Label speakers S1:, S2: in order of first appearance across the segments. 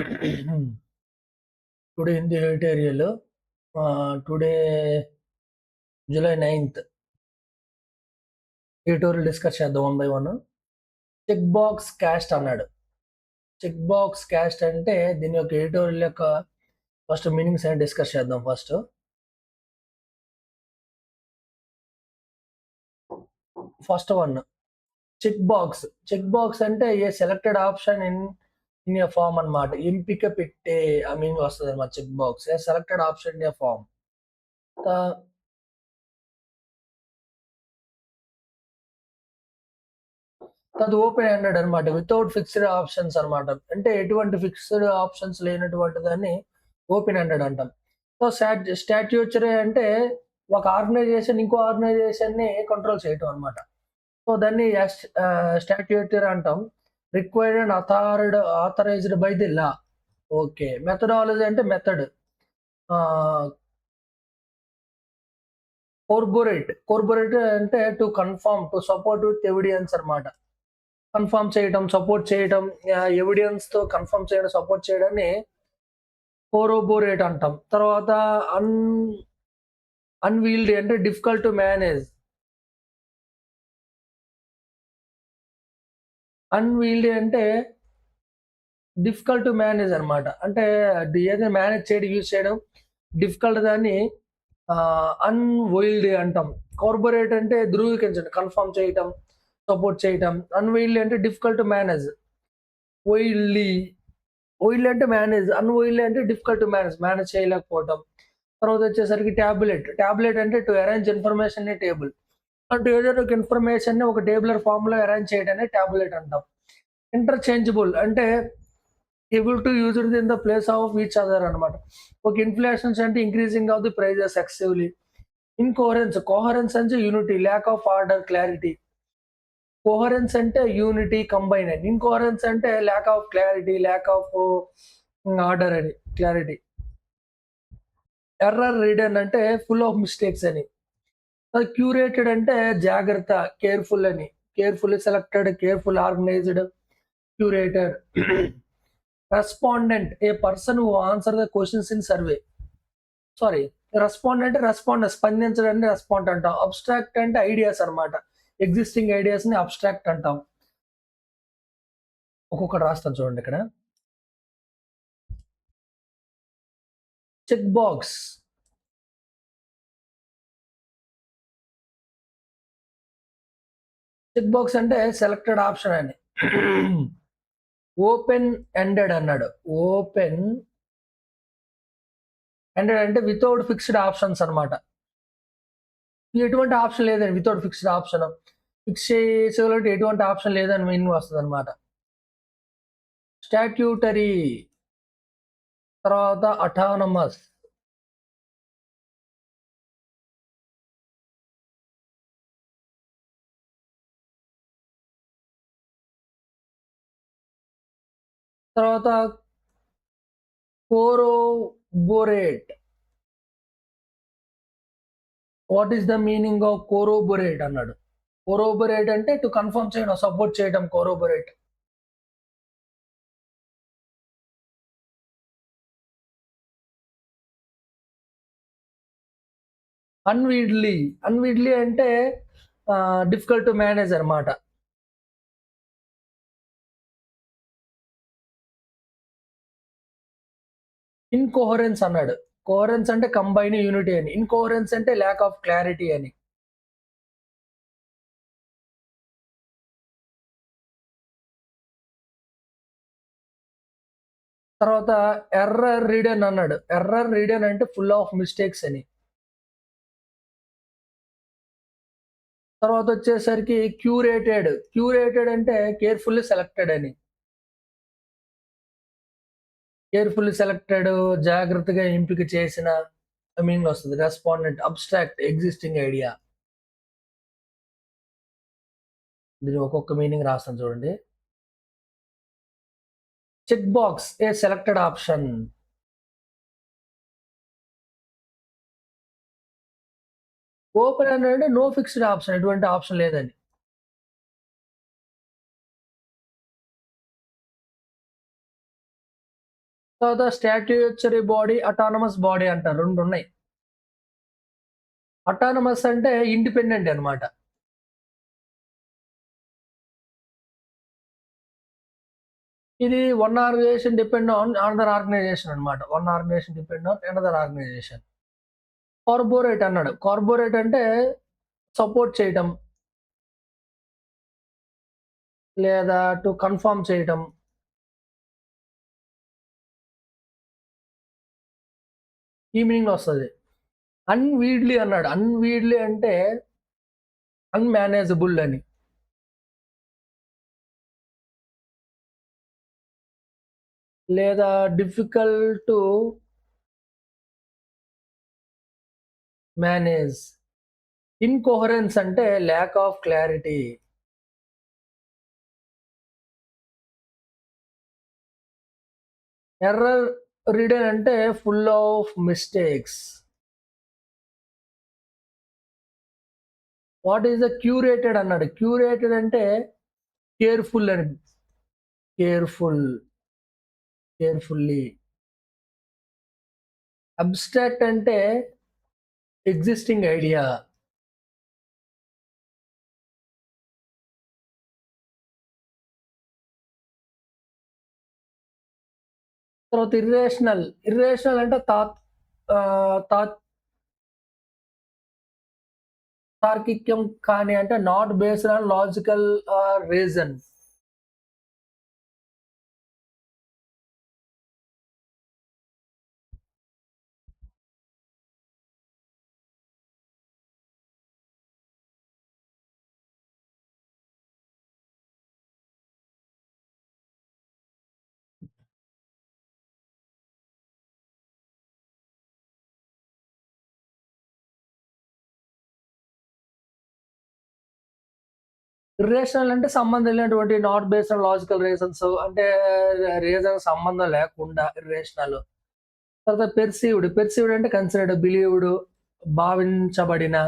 S1: Today in the editorial, today July 9th, editorial discuss చేద్దాం one by one. Check box caste అన్నాడు. Check box caste అంటే దీని యొక్క editorial యొక్క first meanings అని డిస్కస్ చేద్దాం first. First one check box. Check box అంటే a selected option in a form అన్నమాట. ఎంపిక పెట్టే మీనింగ్ వస్తుంది అన్నమాట check box. A selected option in a form. అది ఓపెన్ హ్యాండెడ్ అనమాట. వితౌట్ ఫిక్స్డ్ ఆప్షన్స్ అనమాట. అంటే ఎటువంటి ఫిక్స్డ్ ఆప్షన్స్ లేనటువంటి దాన్ని ఓపెన్ హ్యాండెడ్ అంటాం. సో స్టాట్యూచరీ అంటే ఒక ఆర్గనైజేషన్ ఇంకో ఆర్గనైజేషన్‌ని కంట్రోల్ చేయటం అనమాట. సో దాన్ని స్టాట్యూటరీ అంటాం. Required and authorised by the law. Okay. Methodology అంటే మెథడ్. ఆహ్, కార్పొరేట్ అంటే to confirm, to support with evidence అనమాట. కన్ఫర్మ్ చేయడం, సపోర్ట్ చేయడం, ఎవిడెన్స్‌తో కన్ఫర్మ్ చేయడం, సపోర్ట్ చేయడాన్ని కోరోబోరేట్ అంటాం. తర్వాత అన్ అన్‌వీల్డీ అంటే డిఫికల్ట్ టు మేనేజ్. అన్‌వీల్డీ అంటే డిఫికల్ట్ టు మేనేజ్ అనమాట. అంటే అది ఏదైనా మేనేజ్ చేయడం, యూజ్ చేయడం డిఫికల్ట్ దాన్ని అన్‌వీల్డీ అంటాం. కార్పొరేట్ అంటే ధృవీకరించడం, కన్ఫర్మ్ చేయటం, సపోర్ట్ చేయటం. అన్‌వీల్డీ అంటే difficult to manage. Wieldy wield అంటే మేనేజ్, అన్‌వైల్డ్ అంటే డిఫికల్ట్ టు మేనేజ్, మేనేజ్ చేయలేకపోవటం. తర్వాత వచ్చేసరికి టాబ్లెట్ అంటే to arrange information in a table. అంటే ఏదైనా ఒక ఇన్ఫర్మేషన్‌ని ఒక టేబులర్ ఫార్మ్‌లో అరేంజ్ చేయడాన్ని టాబ్లెట్ అంటాం. ఇంటర్చేంజబుల్ అంటే able to used in the place of each other అనమాట. ఒక ఇన్‌ఫ్లేషన్స్ అంటే increasing of the prices excessively. Coherence అంటే unity, lack of order, clarity. Coherence అంటే యూనిటీ కంబైన్ అని. ఇన్‌కోహరెన్స్ అంటే lack of clarity, lack of order అని, clarity. Error ridden అంటే full of mistakes అని. క్యూరేటెడ్ అంటే జాగ్రత్త, కేర్‌ఫుల్ అని. Carefully selected, careful organised, curated. Respondent a person who answer the questions in survey. Sorry, respondent స్పందించడాన్ని respond అంటాం. Abstract అంటే ideas అన్నమాట. ఎగ్జిస్టింగ్ ఐడియాస్‌ని అబ్స్ట్రాక్ట్ అంటాం. ఒక్కొక్కటి రాస్తాను చూడండి ఇక్కడ. Check box. చెక్ బాక్స్ అంటే సెలెక్టెడ్ ఆప్షన్ అని. ఓపెన్ ఎండెడ్ అన్నాడు. ఓపెన్ ఎండెడ్ అంటే వితౌట్ ఫిక్స్డ్ ఆప్షన్స్ అన్నమాట. ఎటువంటి ఆప్షన్ లేదండి. Without fixed option. ఫిక్స్ చేసేవాళ్ళకి ఎటువంటి ఆప్షన్ లేదని మీనింగ్ వస్తదనమాట. స్టాట్యూటరీ. తర్వాత అటానమస్. తర్వాత corroborate. What is the meaning of corroborate అన్నాడు. కోరోబోరేట్ అంటే టు కన్ఫర్మ్ చేయడం, సపోర్ట్ చేయడం కోరోబోరేట్. అన్‌వీడ్లీ. అన్‌వీడ్లీ అంటే డిఫికల్ట్ టు మేనేజ్ అన్నమాట. ఇన్‌కోహరెన్స్ అన్నాడు. కోహరెన్స్ అంటే కంబైన్, యూనిటీ అని. ఇన్‌కోహరెన్స్ అంటే ల్యాక్ ఆఫ్ క్లారిటీ అని. తర్వాత ఎర్రర్ రీడన్ అన్నాడు. ఎర్రర్ రీడన్ అంటే ఫుల్ ఆఫ్ మిస్టేక్స్ అని. తర్వాతొచ్చేసరికి క్యూరేటెడ్. క్యూరేటెడ్ అంటే కేర్‌ఫుల్లీ సెలెక్టెడ్ అని. కేర్‌ఫుల్లీ సెలెక్టెడ్, జాగ్రత్తగా ఎంపిక చేసిన మీనింగ్ వస్తది. Respondent, abstract, existing idea. దీని ఒక్కొక్క మీనింగ్ రాస్తాను చూడండి. Check box a selected option. Open అంటే నో ఫిక్స్డ్ ఆప్షన్. ఎటువంటి ఆప్షన్ లేదని. తర్వాత స్టాట్యూటరీ బాడీ, అటానమస్ బాడీ అంటారు. 2 ఉన్నాయి. అటానమస్ అంటే ఇండిపెండెంట్ అన్నమాట. ఇది one organisation depend on another organisation అన్నమాట. One organisation depend on another organisation. Corporate అన్నాడు. కార్పొరేట్ అంటే సపోర్ట్ చేయటం, లేదా టు కన్ఫర్మ్ చేయటం. ఈ మీనింగ్‌లో వస్తది. అన్‌వీడ్లీ అన్నాడు. అన్‌వీడ్లీ అంటే అన్‌మేనేజబుల్ అని. లేదా డిఫికల్ట్ టు మేనేజ్. ఇన్‌కోహరెన్స్ అంటే lack of clarity. Error ridden అంటే full of mistakes. What is the curated అన్నాడు. క్యూరేటెడ్ అంటే కేర్‌ఫుల్ అని. Careful, carefully. అబ్స్ట్రాక్ట్ అంటే ఎగ్జిస్టింగ్ ఐడియా. తర్వాత ఇర్రేషనల్. ఇర్రేషనల్ అంటే ఆహ్, తాత్ తార్కికం కాని అంటే not based on logical reason. Irrational అంటే సంబంధం లేనటువంటి not based on logical reasons అంటే రీజన్ సంబంధం లేకుండా ఇర్రేషనల్. తర్వాత పెర్సీవ్డ్. పెర్సీవ్డ్ అంటే కన్సిడర్డ్, బిలీవ్డ్, భావించబడిన.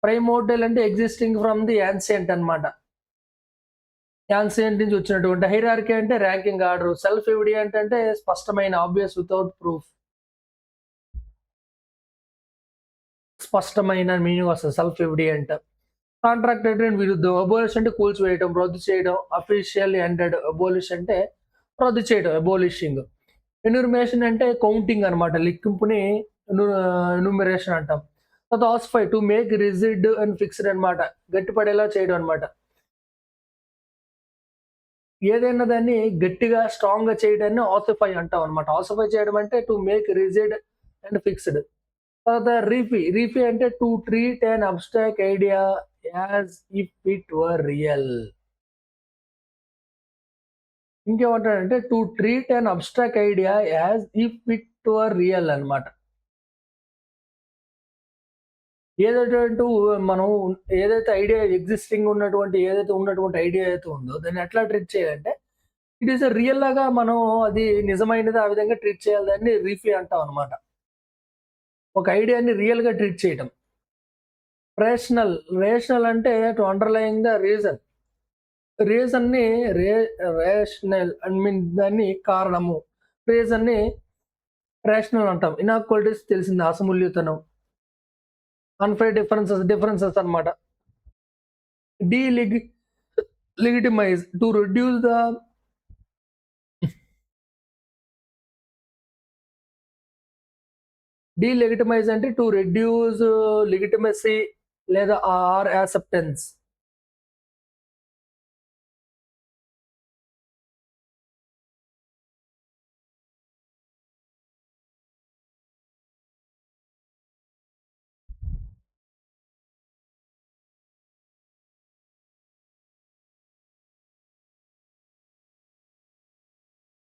S1: ప్రైమోర్డియల్ అంటే ఎగ్జిస్టింగ్ ఫ్రమ్ ది యాన్సియంట్ అన్నమాట. యాన్సియంట్ నుంచి వచ్చినటువంటి. హైరార్కీ అంటే ర్యాంకింగ్ ఆర్డర్. సెల్ఫ్ ఎవిడెంట్ అంటే స్పష్టమైన, ఆబ్వియస్ వితౌట్ ప్రూఫ్. స్పష్టమైన మీనింగ్ వస్తది సెల్ఫ్ ఎవిడెంట్. కాంట్రాక్టెడ్ విరుద్ధం. అబోలిష్ అంటే కూల్చివేయటం, రద్దు చేయడం. Officially ended. అబోలిష్ అంటే రద్దు చేయడం, అబోలిషింగ్. ఎన్యూమరేషన్ అంటే కౌంటింగ్ అన్నమాట. లెక్కింపుని ఎన్యూమరేషన్ అంటాం. తర్వాత ఆసిఫై to make rigid and fixed అన్నమాట. గట్టిపడేలా చేయడం అన్నమాట. ఏదైనా దాన్ని గట్టిగా, స్ట్రాంగ్‌గా చేయడాన్ని ఆసిఫై అంటాం అన్నమాట. ఆసిఫై చేయడం అంటే to make rigid and fixed. తర్వాత రీఫీ. రీఫీ అంటే to treat an abstract idea as if it were real. ఇంకేమంటాడంటే to treat an abstract idea as if it were real అన్నమాట. ఏదైతే మనం ఏదైతే ఐడియా ఎగ్జిస్టింగ్ ఉన్నటువంటి ఏదైతే ఉన్నటువంటి ఐడియా అయితే ఉందో దాన్ని ఎట్లా ట్రీట్ చేయాలంటే ఇట్ ఈస్ రియల్ లాగా మనం అది నిజమైనది ఆ విధంగా ట్రీట్ చేయాలి. దాన్ని రీఫీ అంటాం అన్నమాట. ఒక ఐడియాని రియల్‌గా ట్రీట్ చేయటం. రేషనల్. రేషనల్ అంటే టు అండర్‌లయింగ్ ద రీజన్. రీజన్‌ని రే రేషనల్ ఐ మీన్ దాన్ని కారణము. రీజన్‌ని రేషనల్ అంటాం. ఇనాక్వాలిటీస్ తెలిసింది అసమూల్యతనం. అన్‌ఫెయిర్ డిఫరెన్సెస్ అన్నమాట. డీలిగి legitimise to reduce the delegitimise అంటే టు రెడ్యూస్ లెగిటిమసీ లేదా or acceptance.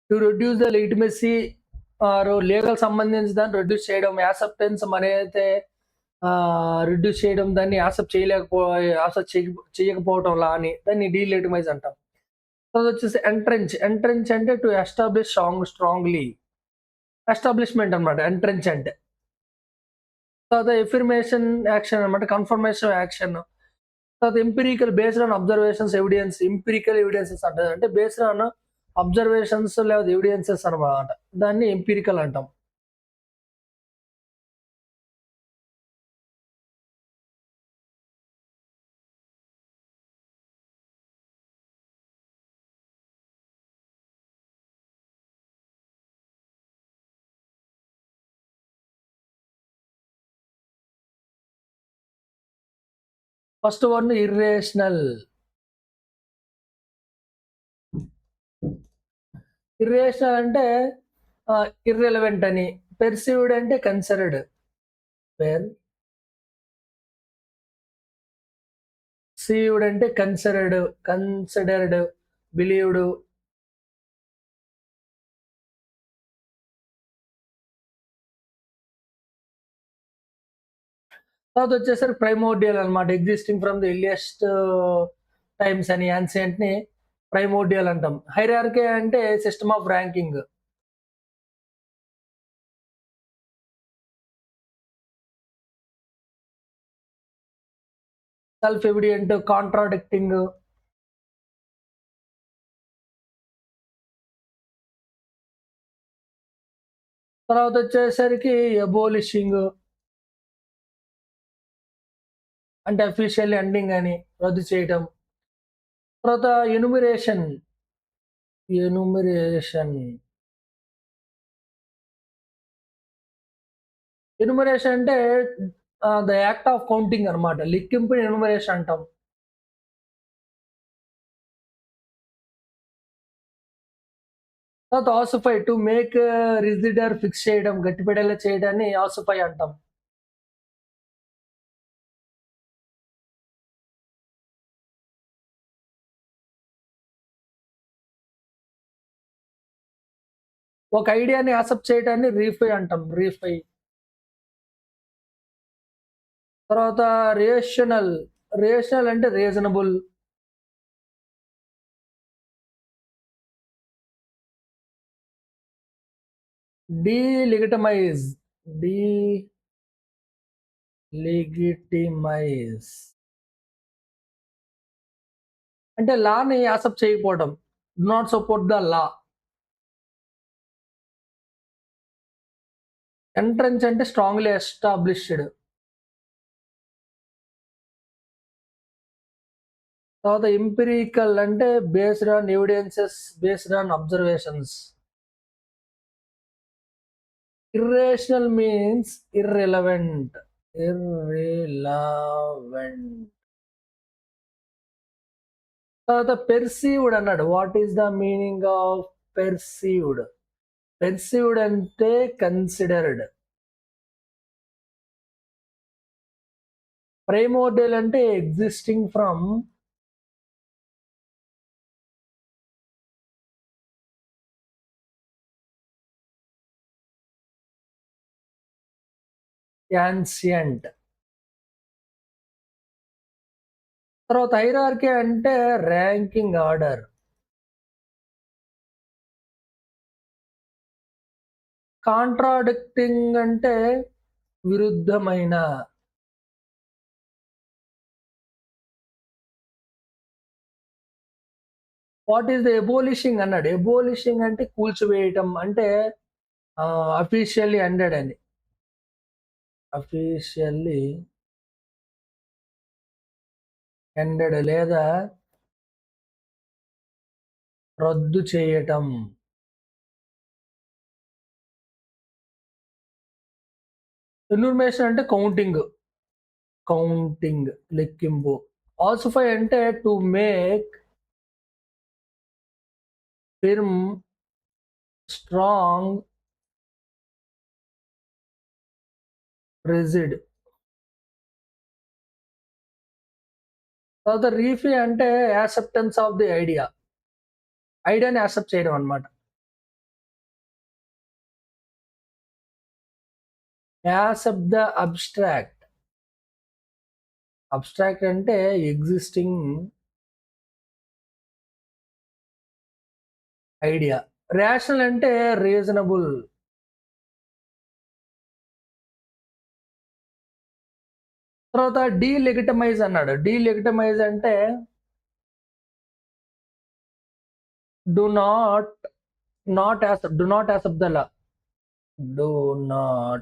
S1: To reduce the legitimacy or legal సంబంధించి దాన్ని రెడ్యూస్ చేయడం. యాక్సెప్టెన్స్ మనమైతే రెడ్యూస్ చేయడం, దాన్ని యాక్సెప్ట్ చేయకపోవటం లా అని దాన్ని డీలెగిటిమైజ్ అంటాం. తర్వాతొచ్చేసి ఎంట్రెంచ్. ఎంట్రెంచ్ అంటే టు ఎస్టాబ్లిష్ స్ట్రాంగ్‌లీ. ఎస్టాబ్లిష్‌మెంట్ అన్నమాట ఎంట్రెంచ్ అంటే. తర్వాత ఎఫర్మేషన్ యాక్షన్ అన్నమాట. Confirmation action. తర్వాత empirical based on observations, evidence. Empirical evidences అంటారు. అంటే బేస్డ్ ఆన్ అబ్జర్వేషన్స్ లేదా ఎవిడెన్సెస్ అనమాట. దాన్ని ఎంపిరికల్ అంటాం. First one irrational. ఇర్రేషనల్ అంటే ఇర్రెలవెంట్ అని. పెర్సీవ్డ్ అంటే కన్సిడర్డ్. పెర్సీవ్డ్ అంటే కన్సిడర్డ్, బిలీవ్డ్. తర్వాత వచ్చేసరికి ప్రైమోర్డియల్ అనమాట. Existing from the earliest times అని యాన్సియంట్‌ని ప్రైమోర్డియల్ అంటాం. హైరార్కీ అంటే system of ranking. Self evident, contradicting. తర్వాత వచ్చేసరికి అబోలిషింగ్ అంటే అఫీషియల్ ఎండింగ్ అని రద్దు చేయటం. తర్వాత ఎన్యుమరేషన్. ఎన్యుమరేషన్. ఎన్యుమరేషన్ అంటే ద యాక్ట్ ఆఫ్ కౌంటింగ్ అనమాట. లెక్కింపుని ఎన్యుమరేషన్ అంటాం. తర్వాత ఆసిఫై టు మేక్ రిజిడర్ ఫిక్స్ చేయడం, గట్టిపడేలా చేయడాన్ని ఆసిఫై అంటాం. ఒక ఐడియాని యాక్సెప్ట్ చేయడాన్ని రీఫై అంటాం. రీఫై. తర్వాత రేషనల్. రేషనల్ అంటే రీజనబుల్. డీలిగిటమైజ్. డీలిగిటిమైజ్ అంటే లాని యాక్సెప్ట్ చేయకపోవడం. Do not support the law. Entrance అంటే స్ట్రాంగ్‌లీ ఎస్టాబ్లిష్డ్. తర్వాత ఎంపిరికల్ అంటే based on evidences, based on observations. Irrational means irrelevant. Irrelevant. తర్వాత పెర్సీవ్డ్ అన్నాడు. What is the meaning of perceived? Perceived అంటే considered. ప్రైమోర్డియల్ అంటే ఎగ్జిస్టింగ్ ఫ్రమ్. యాన్సియంట్. తర్వాత hierarchy అంటే ranking order. Contradicting అంటే విరుద్ధమైన. వాట్ ఈస్ ద ఎబోలిషింగ్ అన్నాడు. ఎబోలిషింగ్ అంటే కూల్చివేయటం అంటే అఫీషియల్లీ ఎండెడ్ అని. అఫీషియల్లీ ఎండెడ్ లేదా రద్దు చేయటం. ఎన్యూమరేషన్ అంటే కౌంటింగ్. కౌంటింగ్ లెక్కింపు. ఆసిఫై అంటే to make firm, strong, rigid. తర్వాత రీఫీ అంటే యాక్సెప్టెన్స్ ఆఫ్ ది ఐడియా. ఐడియాని యాక్సెప్ట్ చేయడం అనమాట. Accept the abstract. అబ్స్ట్రాక్ట్ అంటే ఎగ్జిస్టింగ్ ఐడియా. రేషనల్ అంటే రీజనబుల్. తర్వాత డీలెగిటమైజ్ అన్నాడు. డీలెగిటమైజ్ అంటే Do not accept. Do not accept the law. Do not.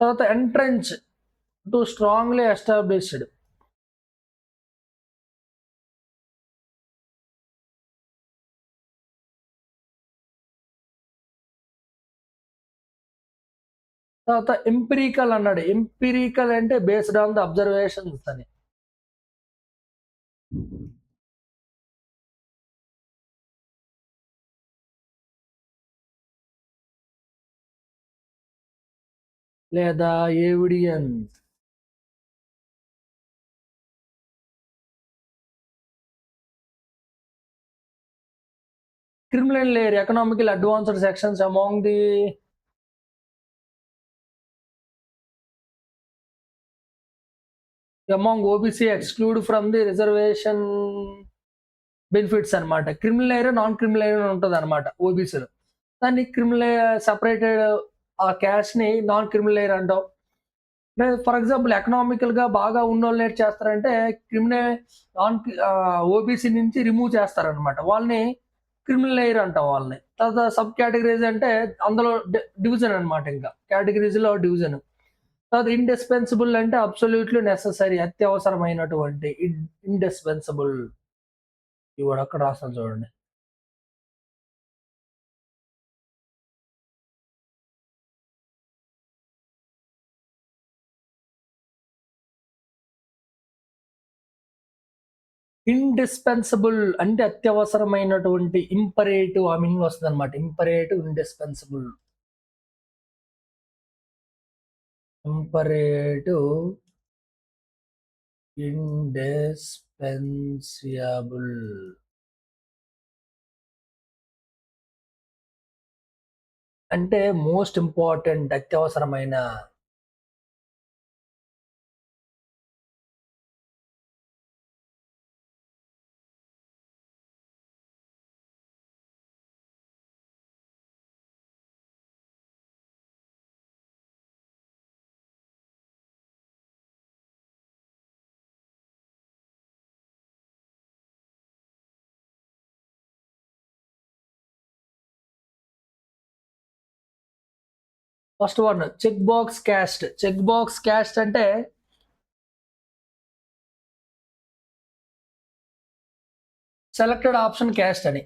S1: తర్వాత entrench. To strongly established. తర్వాత ఎంపిరికల్ అన్నాడు. ఎంపిరికల్ అంటే బేస్డ్ ఆన్ ద అబ్జర్వేషన్స్ అని. లేదా evidence. Criminal layer economical advanced sections among the OBC exclude from the reservation benefits అనమాట. Criminal layer, non criminal layer ఉంటుంది అనమాట ఓబీసీలో. దాన్ని క్రిమినల్ సపరేటెడ్ ఆ క్యాష్‌ని నాన్ క్రిమినల్ లేయర్ అంటాం. ఫర్ ఎగ్జాంపుల్ ఎకనామికల్‌గా బాగా ఉన్నోళ్ళు ఏటి చేస్తారంటే ఓబీసీ నుంచి రిమూవ్ చేస్తారనమాట. వాళ్ళని క్రిమినల్ లేయర్ అంటాం వాళ్ళని. తర్వాత సబ్ కేటగరీస్ అంటే అందులో డివిజన్ అనమాట ఇంకా. కేటగరీస్‌లో డివిజన్. తర్వాత ఇండిస్పెన్సిబుల్ అంటే అబ్సల్యూట్‌లీ నెసెసరీ అత్యవసరమైనటువంటి ఇండిస్పెన్సిబుల్. ఇవిగో అక్కడ రాసాను చూడండి. ఇండిస్పెన్సిబుల్ అంటే అత్యవసరమైనటువంటి ఇంపరేటివ్ ఆ మీనింగ్ వస్తదనమాట. Imperative, indispensable. Imperative, indispensable. అంటే మోస్ట్ ఇంపార్టెంట్ అత్యవసరమైన. First one check box caste. Check box caste అంటే సెలెక్టెడ్ ఆప్షన్ క్యాస్ట్ అని.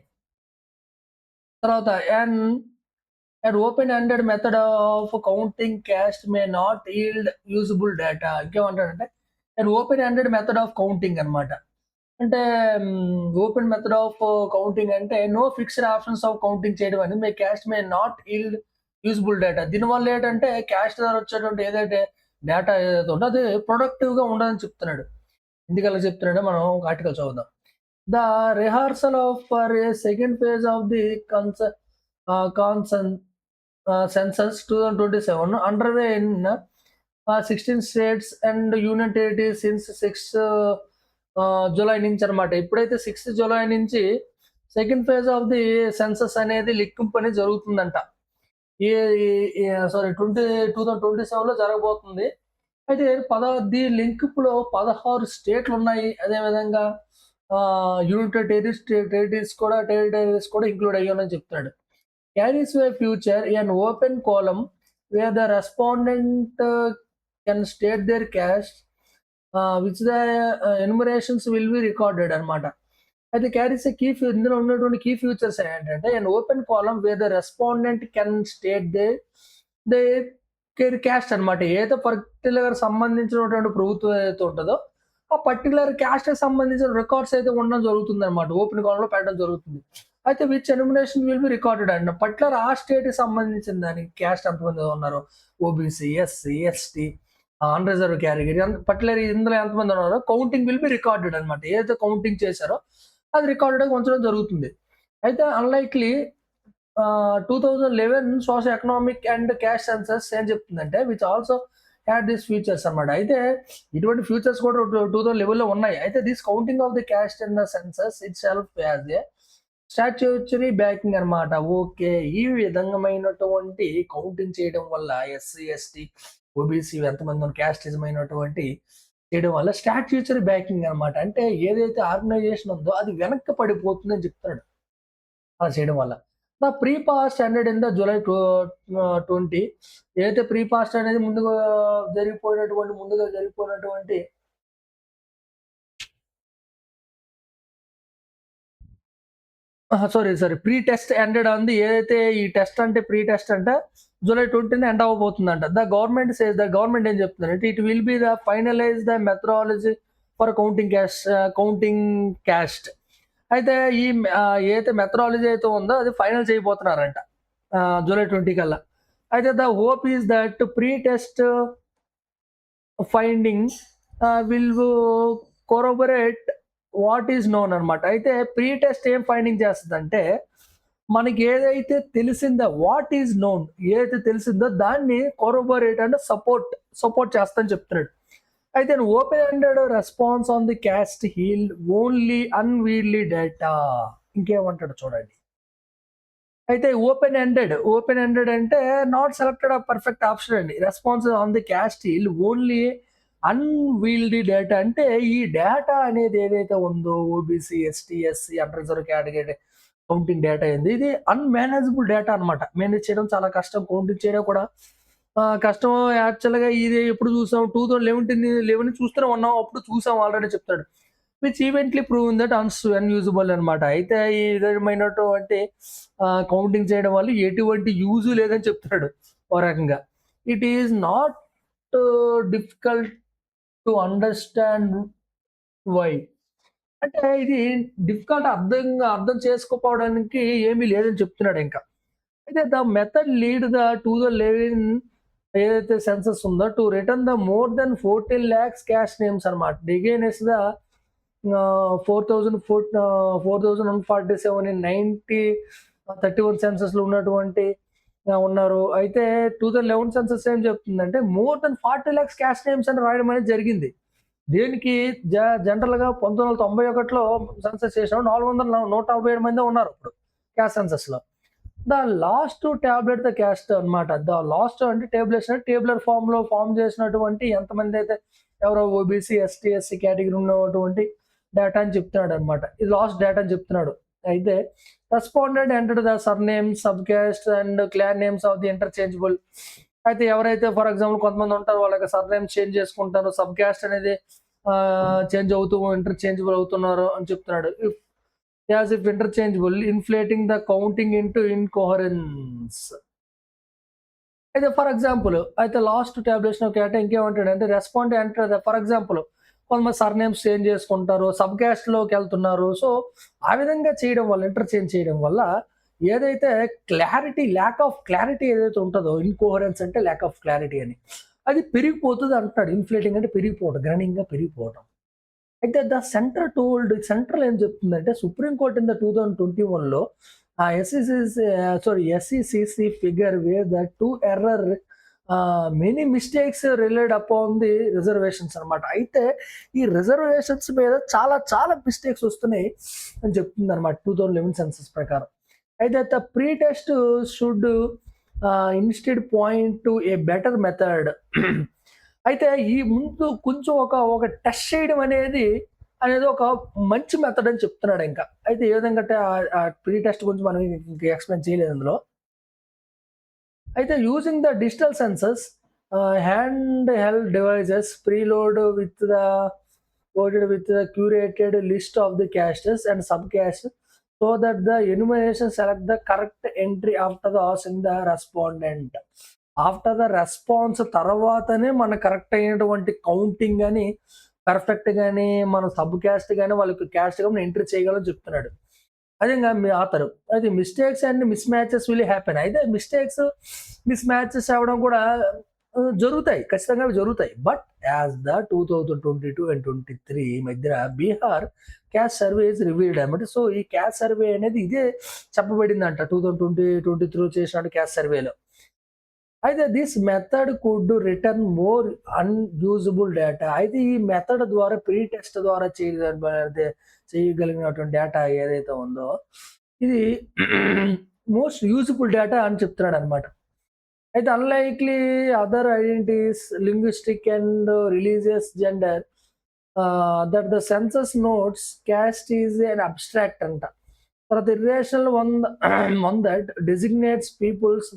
S1: తర్వాత an open-ended method of counting caste may not yield usable data. ఇంకేమంటాడంటే an open-ended method of counting అన్నమాట. అంటే open method of counting అంటే no fixed options of counting చేయడం అని may caste may not yield usable data. దీనివల్ల ఏంటంటే caste ద్వారా వచ్చేటువంటి ఏదైతే డేటా ఏదైతే ఉందో అది ప్రొడక్టివ్‌గా ఉండదని చెప్తున్నాడు. ఎందుకలా చెప్తున్నాడో మనం ఆర్టికల్ చదువుదాం. The rehearsal of for a second phase of the కాన్సన్ census 2027 underway in 16 states and union territories since 6th July నుంచి అనమాట. ఎప్పుడైతే 6th జూలై నుంచి second phase of the census అనేది లెక్కింపు అనేది జరుగుతుందంట. ఈ సారీ 2027లో జరగబోతుంది. అయితే దీని లెక్కింపులో 16 స్టేట్లు ఉన్నాయి. అదేవిధంగా యూనియన్ టెరిటరీస్ కూడా ఇంక్లూడ్ అయ్యాయని చెప్తున్నాడు. Carries a future an open column where the respondent can state their caste, which the enumerations will be recorded అనమాట. అయితే క్యారీస్ ఇందులో ఉన్నటువంటి కీ ఫ్యూచర్స్ ఏంటంటే an open column where the respondent can state their caste అనమాట. ఏదో particular సంబంధించినటువంటి ప్రభుత్వం ఏదైతే ఉంటుందో ఆ పర్టికులర్ క్యాస్ట్ సంబంధించిన రికార్డ్స్ అయితే ఉండడం జరుగుతుంది అనమాట. ఓపెన్ కాలంలో పెట్టడం జరుగుతుంది. అయితే which elimination will be recorded అండి. పర్టికులర్ ఆ స్టేట్‌కి సంబంధించిన దానికి క్యాస్ట్ ఎంతమంది ఉన్నారో OBC, SC, ST, unreserved category particular ఇందులో ఎంతమంది ఉన్నారో కౌంటింగ్ విల్ బి రికార్డెడ్ అనమాట. ఏదైతే కౌంటింగ్ చేశారో అది రికార్డెడ్‌గా ఉంచడం జరుగుతుంది. అయితే unlikely 2011 socio economic and caste census ఏం చెప్తుందంటే which also had this features అనమాట. అయితే ఇటువంటి ఫ్యూచర్స్ కూడా 2011లో ఉన్నాయి. అయితే this counting of the caste in the census it self as a statutory backing అనమాట. ఓకే. ఈ విధంగామైనటువంటి కౌంటింగ్ చేయడం వల్ల ఎస్సీ, ఎస్టీ, ఓబీసీ ఎంతమంది క్యాస్టిజం అయినటువంటి చేయడం వల్ల స్టాట్యూటరీ బ్యాకింగ్ అనమాట. అంటే ఏదైతే ఆర్గనైజేషన్ ఉందో అది వెనక్కి పడిపోతుందని చెప్తున్నాడు. అలా చేయడం వల్ల. The pre past ended in the July 20 ఏదైతే ప్రీ పాస్ట్ అనేది ముందుగా జరిగిపోయినటువంటి అహా! Sorry. Pre test ended on the ఏదైతే ఈ టెస్ట్ అంటే ప్రీ టెస్ట్ అంటే జూలై 20న ఎండ్ అవ్వబోతుందంట. ద గవర్నమెంట్ ఏం చెప్తుందంటే it will be the finalise the methodology for counting caste. అయితే ఏదైతే మెథడాలజీ అయితే ఉందో అది ఫైనల్ చేయబోతున్నారంట. జూలై 20 కల్లా. అయితే the hope is that pre test finding will corroborate what is known అనమాట. అయితే ప్రీ టెస్ట్ ఏం ఫైండింగ్ చేస్తదంటే, మనకి ఏదైతే తెలిసిందో వాట్ ఈస్ నోన్ ఏదైతే తెలిసిందో దాన్ని కొరబొరేట్ అంటే సపోర్ట్ చేస్తదని చెప్తున్నాడు. అయితే open ended response on the caste yield only unwieldily data. ఇంకేమంటాడో చూడండి. అయితే ఓపెన్ ఎండెడ్ అంటే not selected a perfect option అండి. Response on the caste yield only unwieldy data అంటే ఈ డేటా అనేది ఏదైతే ఉందో OBC, ST, SC, unreserved category counting data ఏంది. ఇది అన్‌మేనేజబుల్ డేటా అనమాట. మేనేజ్ చేయడం చాలా కష్టం. కౌంటింగ్ చేయడం కూడా కష్టం. యాక్చువల్‌గా ఇది ఎప్పుడు చూసాం 2011 చూస్తూనే ఉన్నాం. అప్పుడు చూసాం ఆల్రెడీ చెప్తాడు. విచ్ ఈవెంట్‌లీ ప్రూవెన్ దట్ అన్‌యూజబుల్ అనమాట. అయితే ఈ విధమైనటువంటి కౌంటింగ్ చేయడం వల్ల ఎటువంటి యూజ్ లేదని చెప్తున్నాడు ఓ రకంగా. It is not difficult to understand why. అంటే ఇది డిఫికల్ట్ అర్థం చేసుకోకపోవడానికి ఏమీ లేదని చెప్తున్నాడింక. అయితే the method lead to the 11 ఏదైతే సెన్సస్ ఉందో to return the more than 14 lakhs caste names అనమాట. అగైన్స్ట్ ద 4,147 ఇన్ 31 సెన్సస్‌లో ఉన్నటువంటి ఉన్నారు. అయితే 2011 సెన్సస్ ఏం చెప్తుందంటే more than 40 lakhs caste names అని రాయడం అనేది జరిగింది. దేనికి జనరల్‌గా 1991లో సెన్సస్ చేసినప్పుడు 147 మందే ఉన్నారు ఇప్పుడు క్యాస్ట్ సెన్సస్‌లో. The last to tablet the caste అనమాట. ద లాస్ట్ అంటే టేబులేషన్ టేబులర్ ఫార్మ్ చేసినటువంటి ఎంతమంది అయితే ఎవరో ఓబీసీ, ఎస్సీ కేటగిరీ ఉన్నటువంటి డేటా అని చెప్తున్నాడనమాట. ఇది లాస్ట్ డేటా అని చెప్తున్నాడు. అయితే respondent entered the surname, sub caste and clan names of the interchangeable. అయితే ఎవరైతే ఫర్ ఎగ్జాంపుల్ కొంతమంది ఉంటారు వాళ్ళకి సర్‌నేమ్ చేంజ్ చేసుకుంటారు. సబ్ క్యాస్ట్ అనేది చేంజ్ అవుతూ ఇంటర్చేంజబుల్ అవుతున్నారు అని చెప్తున్నాడు. If interchangeable inflating the counting into incoherence. అయితే ఫర్ ఎగ్జాంపుల్ అయితే లాస్ట్ టాబ్యులేషన్ ఆఫ్ క్యాట్ ఇంకేమంటాడంటే రెస్పాండ్ ఎంటర్ ఫర్ ఎగ్జాంపుల్ కొంతమంది సర్‌నేమ్స్ చేంజ్ చేసుకుంటారు. సబ్ క్యాస్ట్‌లోకెళ్తున్నారు. సో, ఆ విధంగా చేయడం వల్ల ఇంటర్చేంజ్ చేయడం వల్ల ఏదైతే ల్యాక్ ఆఫ్ క్లారిటీ ఏదైతే ఉంటదో ఇన్‌కోహరెన్స్ అంటే ల్యాక్ ఆఫ్ క్లారిటీ అని. అది పెరిగిపోతది అంటున్నాడు. ఇన్‌ఫ్లేటింగ్ అంటే పెరిగిపోవడం. గణనీయంగా పెరిగిపోవడం. అయితే సెంట్రల్ ఏం చెప్తుందంటే సుప్రీం కోర్ట్ ఇన్ ద 2021లో SECC figure where that to error many mistakes relied upon the reservations అనమాట. అయితే ఈ రిజర్వేషన్స్ మీద చాలా మిస్టేక్స్ వస్తున్నాయి అని చెప్తుంది అనమాట 2011 సెన్సస్ ప్రకారం. అయితే the pre test should instead point to A better method. అయితే ఈ ముందు కొంచెం ఒక టెస్ట్ చేయడం అనేది ఒక మంచి మెథడ్ అని చెప్తున్నాడు ఇంకా. అయితే ఏ విధంగా అంటే ప్రీ టెస్ట్ గురించి మనం ఇంక ఎక్స్‌ప్లెయిన్ చేయలేదు అందులో. అయితే using the digital census hand held devices loaded with the curated list of the castes and subcastes so that the enumeration select the correct entry after the asking the respondent. After the response తర్వాతనే మన correct అయినటువంటి counting గాని, perfect గాని, మన sub caste గాని, వాళ్ళకి caste గాని entry చేయగలమని చెప్తున్నాడు. అదే ఇంగ మీ ఆథరు. అయితే mistakes and miss matches will happen. అయితే మిస్ మ్యాచెస్ అవ్వడం కూడా జరుగుతాయి. ఖచ్చితంగా అవి జరుగుతాయి. బట్ యాస్ ద 2022 అండ్ 23 మధ్యన Bihar caste survey is revealed అనమాట. సో, ఈ క్యాస్ట్ సర్వే అనేది ఇదే చెప్పబడిందంట 2023 చేసినట్టు క్యాస్ట్ సర్వేలో. అయితే this method could return more unusable data. అయితే ఈ మెథడ్ ద్వారా ప్రీ టెస్ట్ ద్వారా చేయగలిగినటువంటి డేటా ఏదైతే ఉందో ఇది మోస్ట్ యూజ్ఫుల్ డేటా అని చెప్తున్నాడు అనమాట. అయితే unlikely other identities, linguistic and religious gender that the census notes caste is an abstract అంట. తర్వాత irrational one one that designates peoples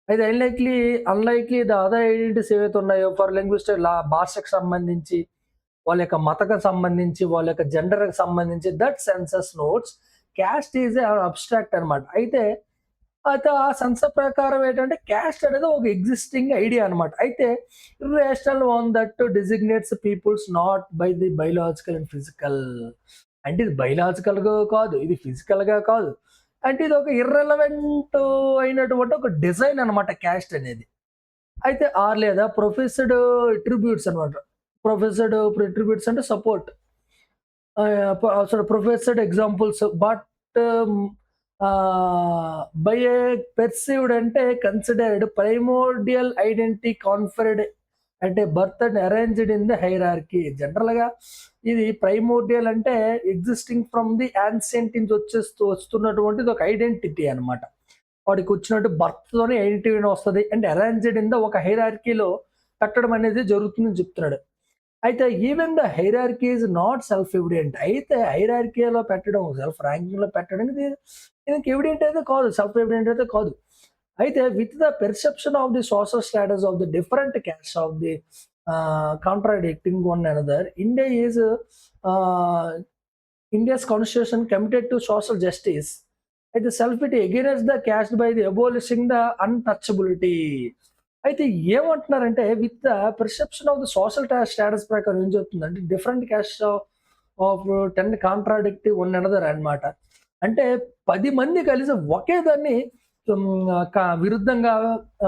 S1: అయితే అన్‌లైక్లీ ద అదర్ ఐడెంటిటీస్ ఏవైతే ఉన్నాయో ఫర్ లింగ్విస్టిక్ భాషకు సంబంధించి, వాళ్ళ యొక్క మతకు సంబంధించి, వాళ్ళ యొక్క జెండర్‌కి సంబంధించి that census notes caste is a abstract అనమాట. అయితే ఆ సెన్సస్ ప్రకారం ఏంటంటే క్యాస్ట్ అనేది ఒక ఎగ్జిస్టింగ్ ఐడియా అనమాట. అయితే irrational one that designates peoples not by the biological and physical. అంటే ఇది బయోలాజికల్‌గా కాదు, ఇది ఫిజికల్‌గా కాదు. అంటే ఇది ఒక ఇర్రెలవెంట్ అయినటువంటి ఒక డిజైన్ అనమాట క్యాస్ట్ అనేది. అయితే లేదా ప్రొఫెస్డ్ అట్రిబ్యూట్స్ అనమాట. ప్రొఫెస్డ్ అట్రిబ్యూట్స్ అంటే support. Professed examples but by a perceived అంటే కన్సిడర్డ్ ప్రైమోర్డియల్ ఐడెంటిటీ కాన్ఫర్డ్ అంటే birth and arranged in the hierarchy. జనరల్‌గా ఇది ప్రైమోర్డియల్ అంటే ఎగ్జిస్టింగ్ ఫ్రమ్ ది యాన్సియంట్ నుంచి వస్తున్నటువంటిది ఒక ఐడెంటిటీ అనమాట. వాడికి వచ్చినట్టు బర్త్‌తోనే ఐడెంటిటీ వస్తది. అండ్ అరేంజ్డ్ ఇన్ ద ఒక హైరార్కీలో పెట్టడం అనేది జరుగుతుందని చెప్తున్నాడు. అయితే even the hierarchy is not self evident. అయితే హైరార్కీలో పెట్టడం, సెల్ఫ్ ర్యాంకింగ్‌లో పెట్టడం దీనికి ఎవిడెంట్ అయితే కాదు. సెల్ఫ్ ఎవిడెంట్ అయితే కాదు. అయితే with the perception of the social status of the different caste of the contradicting one another, India's constitution committed to social justice. అయితే self it against the caste by the abolishing the untouchability. అయితే ఏమంటున్నారంటే with the perception of the social status ప్రకారం ఏం చెప్తుందంటే different caste of 10 contradictive one another అనమాట. అంటే 10 మంది కలిసి ఒకే దాన్ని విరుద్ధంగా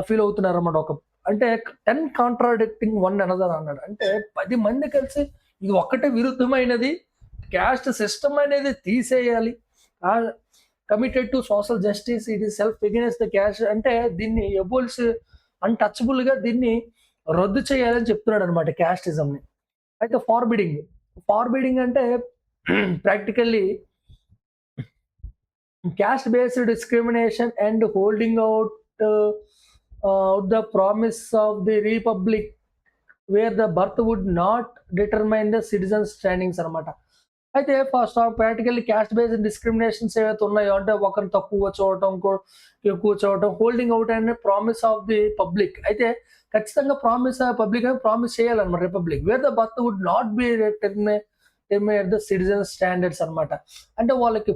S1: ఫీల్ అవుతున్నారన్నమాట. అంటే 10 కాంట్రాడిక్టింగ్ వన్ అనదర్ అన్నాడు. అంటే 10 మంది కలిసి ఇది ఒక్కటే విరుద్ధమైనది, క్యాస్ట్ సిస్టమ్ అనేది తీసేయాలి. Committed to social justice, it is self against the caste అంటే దీన్ని అన్‌టచబుల్‌గా దీన్ని రద్దు చేయాలని చెప్తున్నాడు అనమాట క్యాస్టిజంని. అయితే ఫార్బిడింగ్ అంటే practically caste based discrimination and holding out the promise of the republic where the birth would not determine the citizens standings అనమాట. అయితే first practically caste based discriminations ఏవైతే ఉన్నాయో అంటే ఒకరిని తక్కువ చూడటం, ఎక్కువ చూడటం, holding out and promise of the public. అయితే ఖచ్చితంగా పబ్లిక్ అని ప్రామిస్ చేయాలన్నమాట republic. Where the birth would not be at the citizen standards అనమాట. అంటే వాళ్ళకి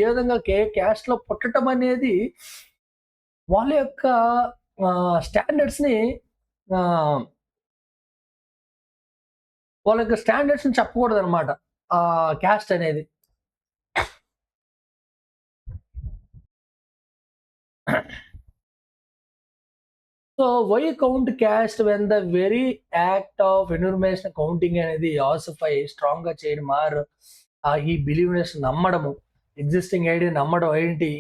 S1: ఏ విధంగా క్యాస్ట్ లో పుట్టడం అనేది వాళ్ళ యొక్క స్టాండర్డ్స్ ని వాళ్ళ యొక్క స్టాండర్డ్స్ ని చెప్పకూడదు అనమాట క్యాస్ట్ అనేది. So why count caste when the very act of information counting అనేది ఆసిఫై స్ట్రాంగ్ గా చేయడం ఈ బిలీవ్నెస్ నమ్మడము, ఎగ్జిస్టింగ్ ఐడియా నమ్మడం ఏంటి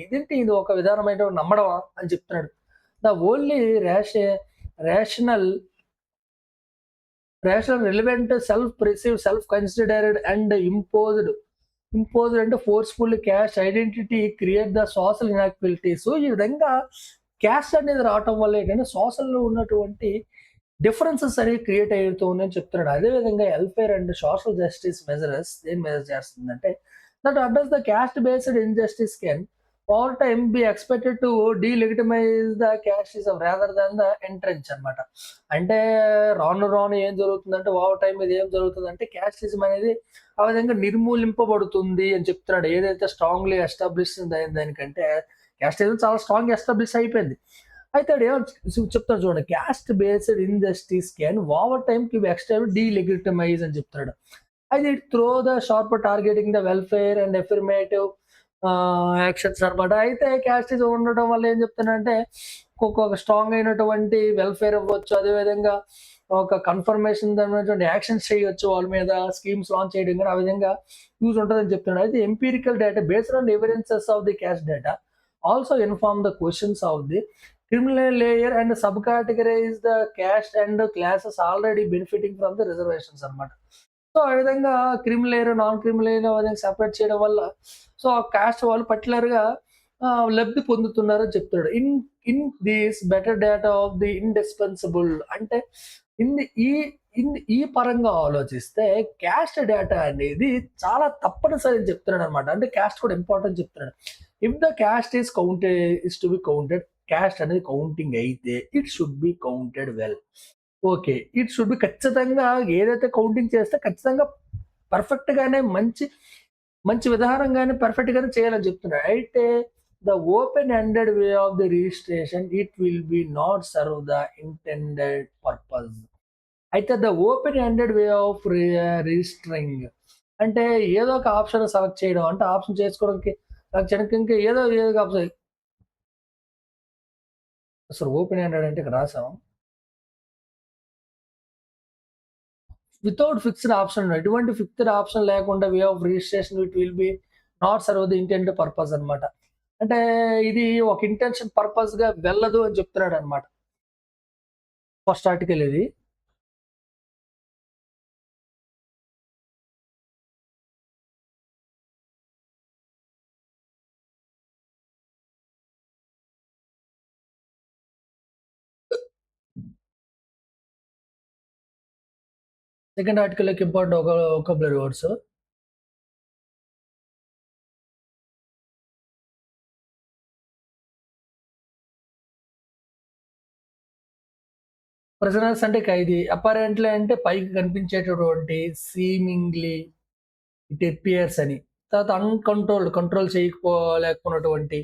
S1: ఇది ఒక విధానమైన నమ్మడమా అని చెప్తున్నాడు. The only rational relevant self perceive self considered and imposed అంటే forceful caste identity create the social inactivity. So ఈ విధంగా క్యాస్ట్ అనేది రావటం వల్ల ఏంటంటే సోషల్లో ఉన్నటువంటి డిఫరెన్సెస్ అనేవి క్రియేట్ అవుతుందని చెప్తున్నాడు. అదేవిధంగా welfare and social justice measures ఏం మెజర్ చేస్తుందంటే that address the caste based injustice can over time be expected to delegitimize the casteism rather than the entrance అనమాట. అంటే రాను ఏం జరుగుతుందంటే ఓవర్ టైం ఇది ఏం జరుగుతుందంటే క్యాస్టిజం అనేది ఆ విధంగా నిర్మూలింపబడుతుంది అని చెప్తున్నాడు. ఏదైతే స్ట్రాంగ్లీ ఎస్టాబ్లిష్ దానికంటే క్యాస్టిజం చాలా స్ట్రాంగ్ ఎస్టాబ్లిష్ అయిపోయింది. అయితే చెప్తాడు చూడండి, caste based injustice can over time కి ఎక్స్టెండ్ డీలెగిటిమైజ్ అని చెప్తున్నాడు. అయితే throw the sharp targeting the welfare and affirmative actions అనమాట. అయితే క్యాస్టిజం ఉండటం వల్ల ఏం చెప్తానంటే ఒక్కొక్క స్ట్రాంగ్ అయినటువంటి వెల్ఫేర్ అవ్వచ్చు, అదేవిధంగా ఒక కన్ఫర్మేషన్ అనేటువంటి యాక్షన్స్ చేయొచ్చు, వాళ్ళ మీద స్కీమ్స్ లాంచ్ చేయడం కానీ ఆ విధంగా యూజ్ ఉంటుందని చెప్తున్నాడు. అయితే empirical data based on evidences of the caste data also inform the questions of the criminal layer and sub categorize the caste and classes already benefiting from the reservations అన్నమాట. So, ఆ విధంగా creamy layer, non creamy layer అనేది separate చేయడం వల్ల so, ఆ cost వాళ్ళు పర్టిక్యులర్‌గా లబ్ధి పొందుతున్నారని చెప్తున్నాడు. In in this better data of the indispensable అంటే ఇన్ ది ఈ ఈ పరంగా ఆలోచిస్తే క్యాస్ట్ డేటా అనేది చాలా తప్పనిసరి అని చెప్తున్నాడనమాట. అంటే క్యాస్ట్ కూడా ఇంపార్టెంట్ చెప్తున్నాడు. If the cast is to be counted caste అనేది కౌంటింగ్ అయితే it should be counted well. Okay. It should be ఖచ్చితంగా ఏదైతే కౌంటింగ్ చేస్తే ఖచ్చితంగా పర్ఫెక్ట్‌గానే మంచి విధానంగానే పర్ఫెక్ట్‌గానే చేయాలని చెప్తున్నాడు. అయితే the open ended way of the registration it will be not serve the intended purpose. అయితే the open ended way of registering అంటే ఏదో ఒక ఆప్షన్ సెలెక్ట్ చేయడం. అంటే ఆప్షన్ చేసుకోవడానికి సెలెక్ట్ చేయడానికి ఇంకా ఏదో ఒక ఆప్షన్ అసలు ఓపెన్ ఎండెడ్ అంటే ఇక్కడ రాసాం. వితౌట్ ఫిక్స్డ్ ఆప్షన్ ఎటువంటి ఫిక్స్డ్ ఆప్షన్ లేకుండా way of registration it will be not serve the intended purpose అన్నమాట. అంటే ఇది ఒక ఇంటెన్షన్ పర్పస్‌గా వెళ్ళదు అని చెప్తున్నాడన్నమాట. ఫస్ట్ ఆర్టికల్ ఇది. సెకండ్ ఆర్టికల్‌లోకి ఇంపార్టెంట్ వొకాబులరీ వర్డ్స్. ప్రిజనర్స్ అంటే ఖైదీ. అపారెంట్‌లీ అంటే పైకి కనిపించేటటువంటి, సీమింగ్‌లీ, ఇట్ అపియర్స్ అని. తర్వాత కంట్రోల్ లేకపోయినటువంటి.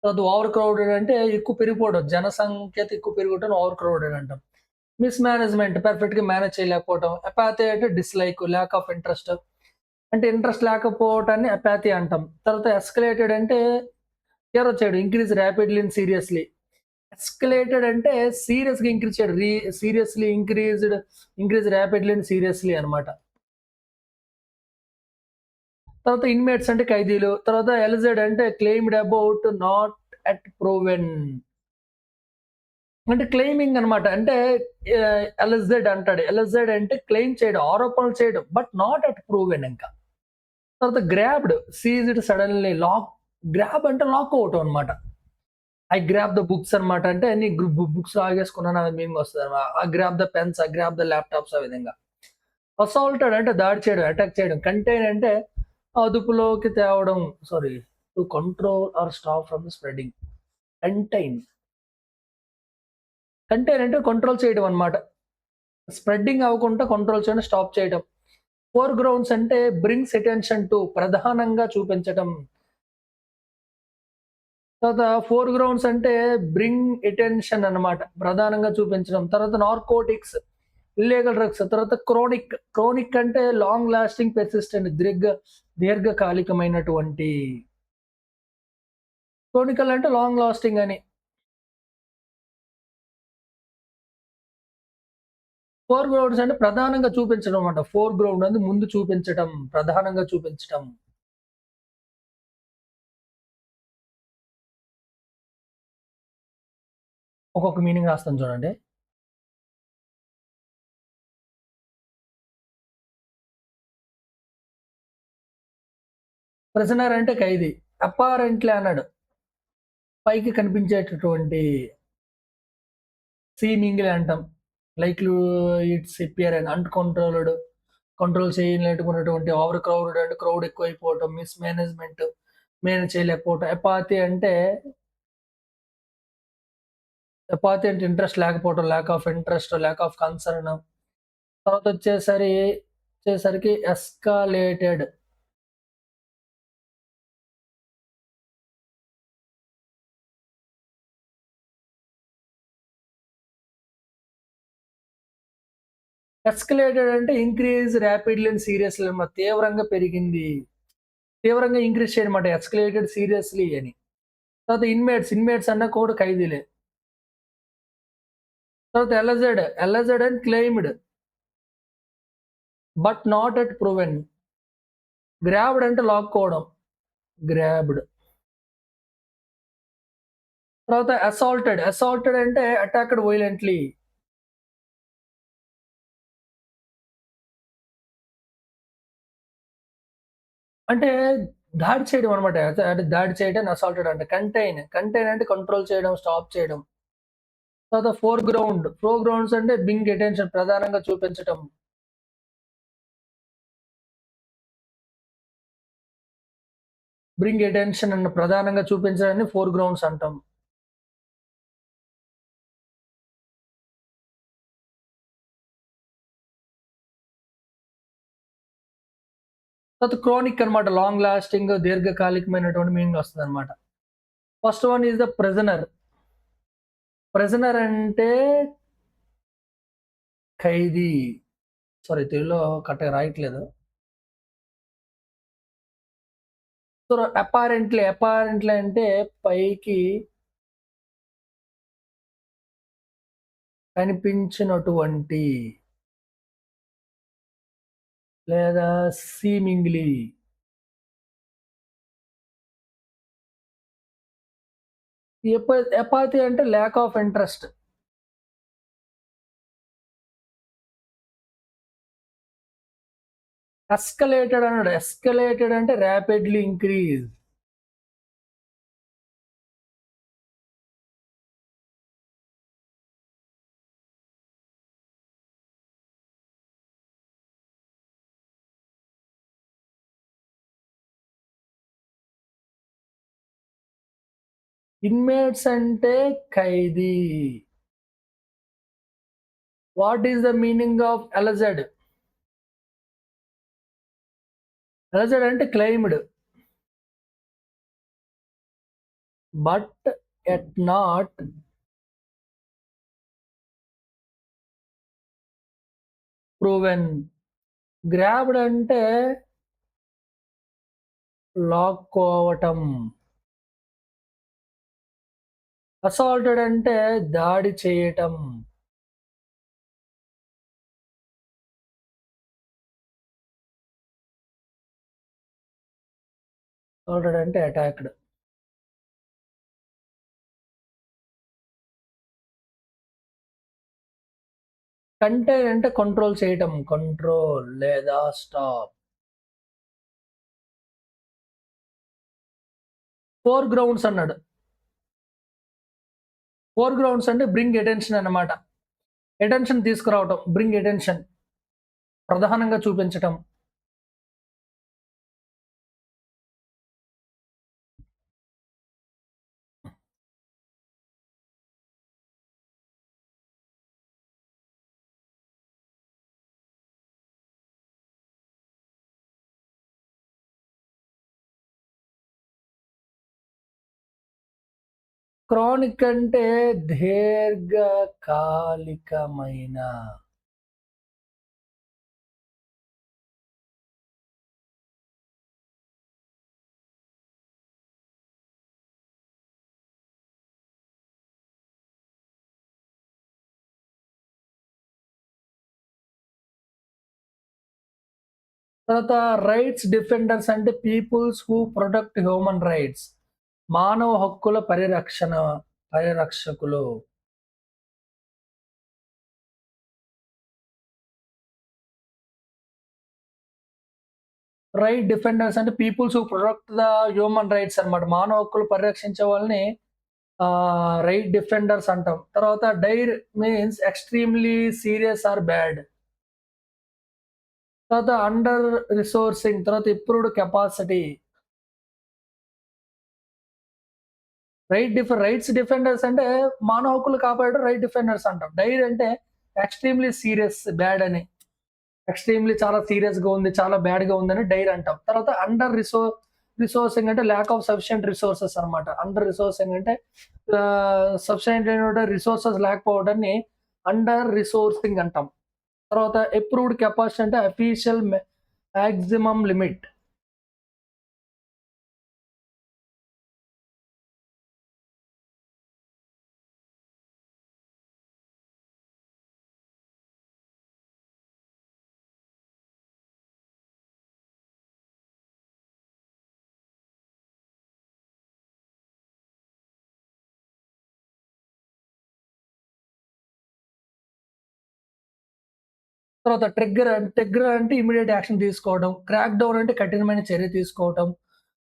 S1: తర్వాత ఓవర్ క్రౌడెడ్ అంటే ఎక్కువ పెరిగిపోవడం. జనసంఖ్యత ఎక్కువ పెరుగుటను ఓవర్ క్రౌడెడ్ అంటాం. మిస్‌మేనేజ్‌మెంట్ పర్ఫెక్ట్‌గా మేనేజ్ చేయలేకపోవటం. అపాథీ అంటే డిస్‌లైక్, ల్యాక్ ఆఫ్ ఇంట్రెస్ట్. అంటే ఇంట్రెస్ట్ లేకపోవటాన్ని అపాథీ అంటాం. తర్వాత ఎస్కలేటెడ్ అంటే తీవ్రత చేయడం. Increase rapidly and seriously. Escalated అంటే సీరియస్‌గా ఇంక్రీజ్ చేయడం. Seriously increase rapidly and seriously అన్నమాట. తర్వాత ఇన్‌మేట్స్ అంటే ఖైదీలు. తర్వాత ఎలిజెడ్ అంటే claimed about not yet proven. అంటే క్లెయిమింగ్ అన్నమాట. అంటే ఎలిజెడ్ అంటాడు. ఎలిజెడ్ అంటే క్లెయిమ్ చేయడం, ఆరోపణలు చేయడం. బట్ నాట్ యెట్ ప్రూవెన్ ఇంకా. తర్వాత గ్రాబ్డ్, సీజ్డ్ సడెన్‌లీ, గ్రాబ్ అంటే లాక్ అవ్వటం అన్నమాట. ఐ గ్రాబ్ ద బుక్స్ అన్నమాట. అంటే నీ బుక్స్ లాగేసుకున్నాను అనే మీనింగ్ వస్తదన్నమాట. I grab the pens, I grab the laptops ఆ విధంగా. అసాల్టెడ్ అంటే దాడి చేయడం, అటాక్ చేయడం. కంటైన్ అంటే అదుపులోకి తేవడం. Sorry to control or stop from spreading. Contain. Contain అంటే కంట్రోల్ చేయడం అన్నమాట. స్ప్రెడ్డింగ్ అవ్వకుండా కంట్రోల్ చేయడం, స్టాప్ చేయడం. ఫోర్ గ్రౌండ్స్ అంటే బ్రింగ్స్ అటెన్షన్ టు ప్రధానంగా చూపించటం. తర్వాత ఫోర్ గ్రౌండ్స్ అంటే బ్రింగ్ అటెన్షన్ అన్నమాట. ప్రధానంగా చూపించడం. తర్వాత నార్కోటిక్స్, ఇల్లీగల్ డ్రగ్స్. తర్వాత క్రోనిక్ అంటే లాంగ్ లాస్టింగ్ పెర్సిస్టెంట్ దీర్ఘకాలికమైనటువంటి. క్రోనికల్ అంటే లాంగ్ లాస్టింగ్ అని. ఫోర్ గ్రౌండ్స్ అంటే ప్రధానంగా చూపించడం అన్నమాట. ఫోర్ గ్రౌండ్ అంటే ముందు చూపించటం, ప్రధానంగా చూపించటం. ఒక్కొక్క మీనింగ్ రాస్తాను చూడండి. ప్రిజనర్ అంటే ఖైదీ. అపారెంట్‌లీ అన్నాడు. పైకి కనిపించేటటువంటి సీమింగ్లీ అంటాం. లైక్ ఇట్స్ అపియర్ అని అన్‌కంట్రోల్డ్, కంట్రోల్ చేయలేకున్నటువంటి ఓవర్ క్రౌడెడ్ అంటే క్రౌడ్ ఎక్కువైపోవటం, మిస్‌మేనేజ్‌మెంట్ మేనేజ్ చేయలేకపోవటం. అపాథీ అంటే ఇంట్రెస్ట్ లేకపోవటం, lakh of interest, lack of concern. వచ్చేసరికి ఎస్కాలేటెడ్. ఎస్కలేటెడ్ అంటే ఇంక్రీజ్ రాపిడ్‌లీ అండ్ సీరియస్‌లీ అన్నమాట. తీవ్రంగా పెరిగింది. తీవ్రంగా ఇంక్రీజ్ చేయడమాట. ఎస్కలేటెడ్ సీరియస్‌లీ అని. తర్వాత ఇన్‌మేట్స్ అన్నా కూడా ఖైదీలే. తర్వాత alleged and claimed but not yet proven. Grabbed అంటే లాక్కోవడం. గ్రాబ్డ్. తర్వాత అసాల్టెడ్. అసాల్టెడ్ అంటే అటాక్డ్ వయలెంట్‌లీ. అంటే దాడి చేయడం అనమాట. అంటే దాడి చేయడాన్ని అసాల్టెడ్ అంట. కంటైన్. కంటైన్ అంటే కంట్రోల్ చేయడం, స్టాప్ చేయడం. తర్వాత ఫోర్‌గ్రౌండ్. ఫోర్‌గ్రౌండ్స్ అంటే బింగ్ అటెన్షన్ ప్రధానంగా చూపించటం. బ్రింగ్ అటెన్షన్ అన్న ప్రధానంగా చూపించడాన్ని ఫోర్‌గ్రౌండ్స్ అంటాం. తర్వాత క్రోనిక్ అన్నమాట. లాంగ్ లాస్టింగ్ దీర్ఘకాలికమైనటువంటి మీనింగ్ వస్తదన్నమాట. First one is the prisoner. Prisoner అంటే ఖైదీ. సారీ తెలుగులో కరెక్ట్‌గా రాయట్లేదు. సో, అపారెంట్‌లీ అంటే పైకి కనిపించినటువంటి లేదా సీమింగ్లీ. ఎపాతీ అంటే ల్యాక్ ఆఫ్ ఇంట్రెస్ట్. ఎస్కలేటెడ్ అన్నాడు. ఎస్కలేటెడ్ అంటే రాపిడ్లీ ఇంక్రీజ్. ఇన్‌మేట్స్ అంటే ఖైదీ. What is the meaning of alleged? Alleged అంటే claimed. But yet not proven. Grabbed అంటే లాక్కోవటం. అసాల్టెడ్ అంటే దాడి చేయటం. అసాల్టెడ్ అంటే అటాక్డ్. కంటైన్ అంటే కంట్రోల్ చేయటం. కంట్రోల్ లేదా స్టాప్. ఫోర్ గ్రౌండ్స్ అన్నాడు. ఫోర్ గ్రౌండ్స్ అంటే బ్రింగ్ అటెన్షన్ అన్నమాట. అటెన్షన్ తీసుకురావటం. Bring attention. ప్రధానంగా చూపించటం. క్రానిక్ అంటే దీర్ఘకాలికమైన. తర్వాత రైట్స్ డిఫెండర్స్ అంటే peoples who protect human rights. మానవ హక్కుల పరిరక్షకులు. రైట్ డిఫెండర్స్ అంటే peoples who protect the human rights అన్నమాట. మానవ హక్కులు పరిరక్షించే వాళ్ళని రైట్ డిఫెండర్స్ అంటాం. తర్వాత dire means extremely serious or bad. తర్వాత అండర్ రిసోర్సింగ్. తర్వాత ఇంప్రూవ్డ్ కెపాసిటీ. రైట్స్ డిఫెండర్స్ అంటే మానవ హక్కులు కాపాడడం రైట్ డిఫెండర్స్ అంటాం. డైర్ అంటే ఎక్స్‌ట్రీమ్‌లీ సీరియస్ బ్యాడ్ అని. ఎక్స్‌ట్రీమ్‌లీ చాలా సీరియస్‌గా ఉంది, చాలా బ్యాడ్‌గా ఉందని డైర్ అంటాం. తర్వాత రిసోర్సింగ్ అంటే ల్యాక్ ఆఫ్ సఫిషియెంట్ రిసోర్సెస్ అన్నమాట. అండర్ రిసోర్సింగ్ అంటే సఫిషియెంట్ అయిన రిసోర్సెస్ లేకపోవడాన్ని అండర్ రిసోర్సింగ్ అంటాం. తర్వాత అప్రూవ్డ్ కెపాసిటీ అంటే అఫీషియల్ మాక్సిమం లిమిట్. తర్వాత ట్రిగ్గర్ అంటే ఇమ్మీడియేట్ యాక్షన్ తీసుకోవడం. క్రాక్ డౌన్ అంటే కఠినమైన చర్య తీసుకోవటం.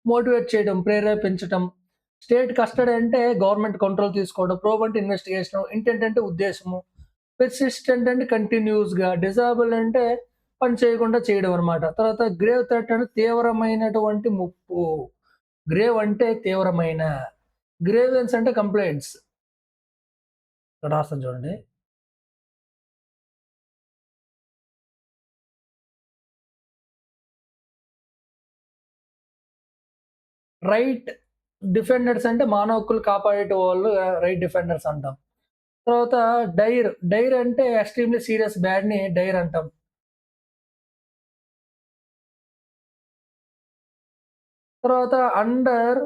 S1: మోటివేట్ చేయడం, ప్రేరేపించటం. స్టేట్ కస్టడీ అంటే గవర్నమెంట్ కంట్రోల్ తీసుకోవడం. ప్రోబ్ అంటే ఇన్వెస్టిగేషను. ఇంటెంట్ అంటే ఉద్దేశము. పెర్సిస్టెంట్ అంటే కంటిన్యూయస్‌గా. డిజాబుల్ అంటే పని చేయకుండా చేయడం అన్నమాట. తర్వాత గ్రేవ్ థ్రెట్ అంటే తీవ్రమైనటువంటి ముప్పు. గ్రేవ్ అంటే తీవ్రమైన. గ్రేవెన్స్ అంటే కంప్లెయింట్స్. ఇక్కడ రాస్తాను చూడండి. రైట్ డిఫెండర్స్ అంటే మానవ హక్కులు కాపాడేటోళ్ళు రైట్ డిఫెండర్స్ అంటాం. తర్వాత డైర్ అంటే ఎక్స్‌ట్రీమ్‌లీ సీరియస్ బ్యాడ్‌ని డైర్ అంటాం. తర్వాత అండర్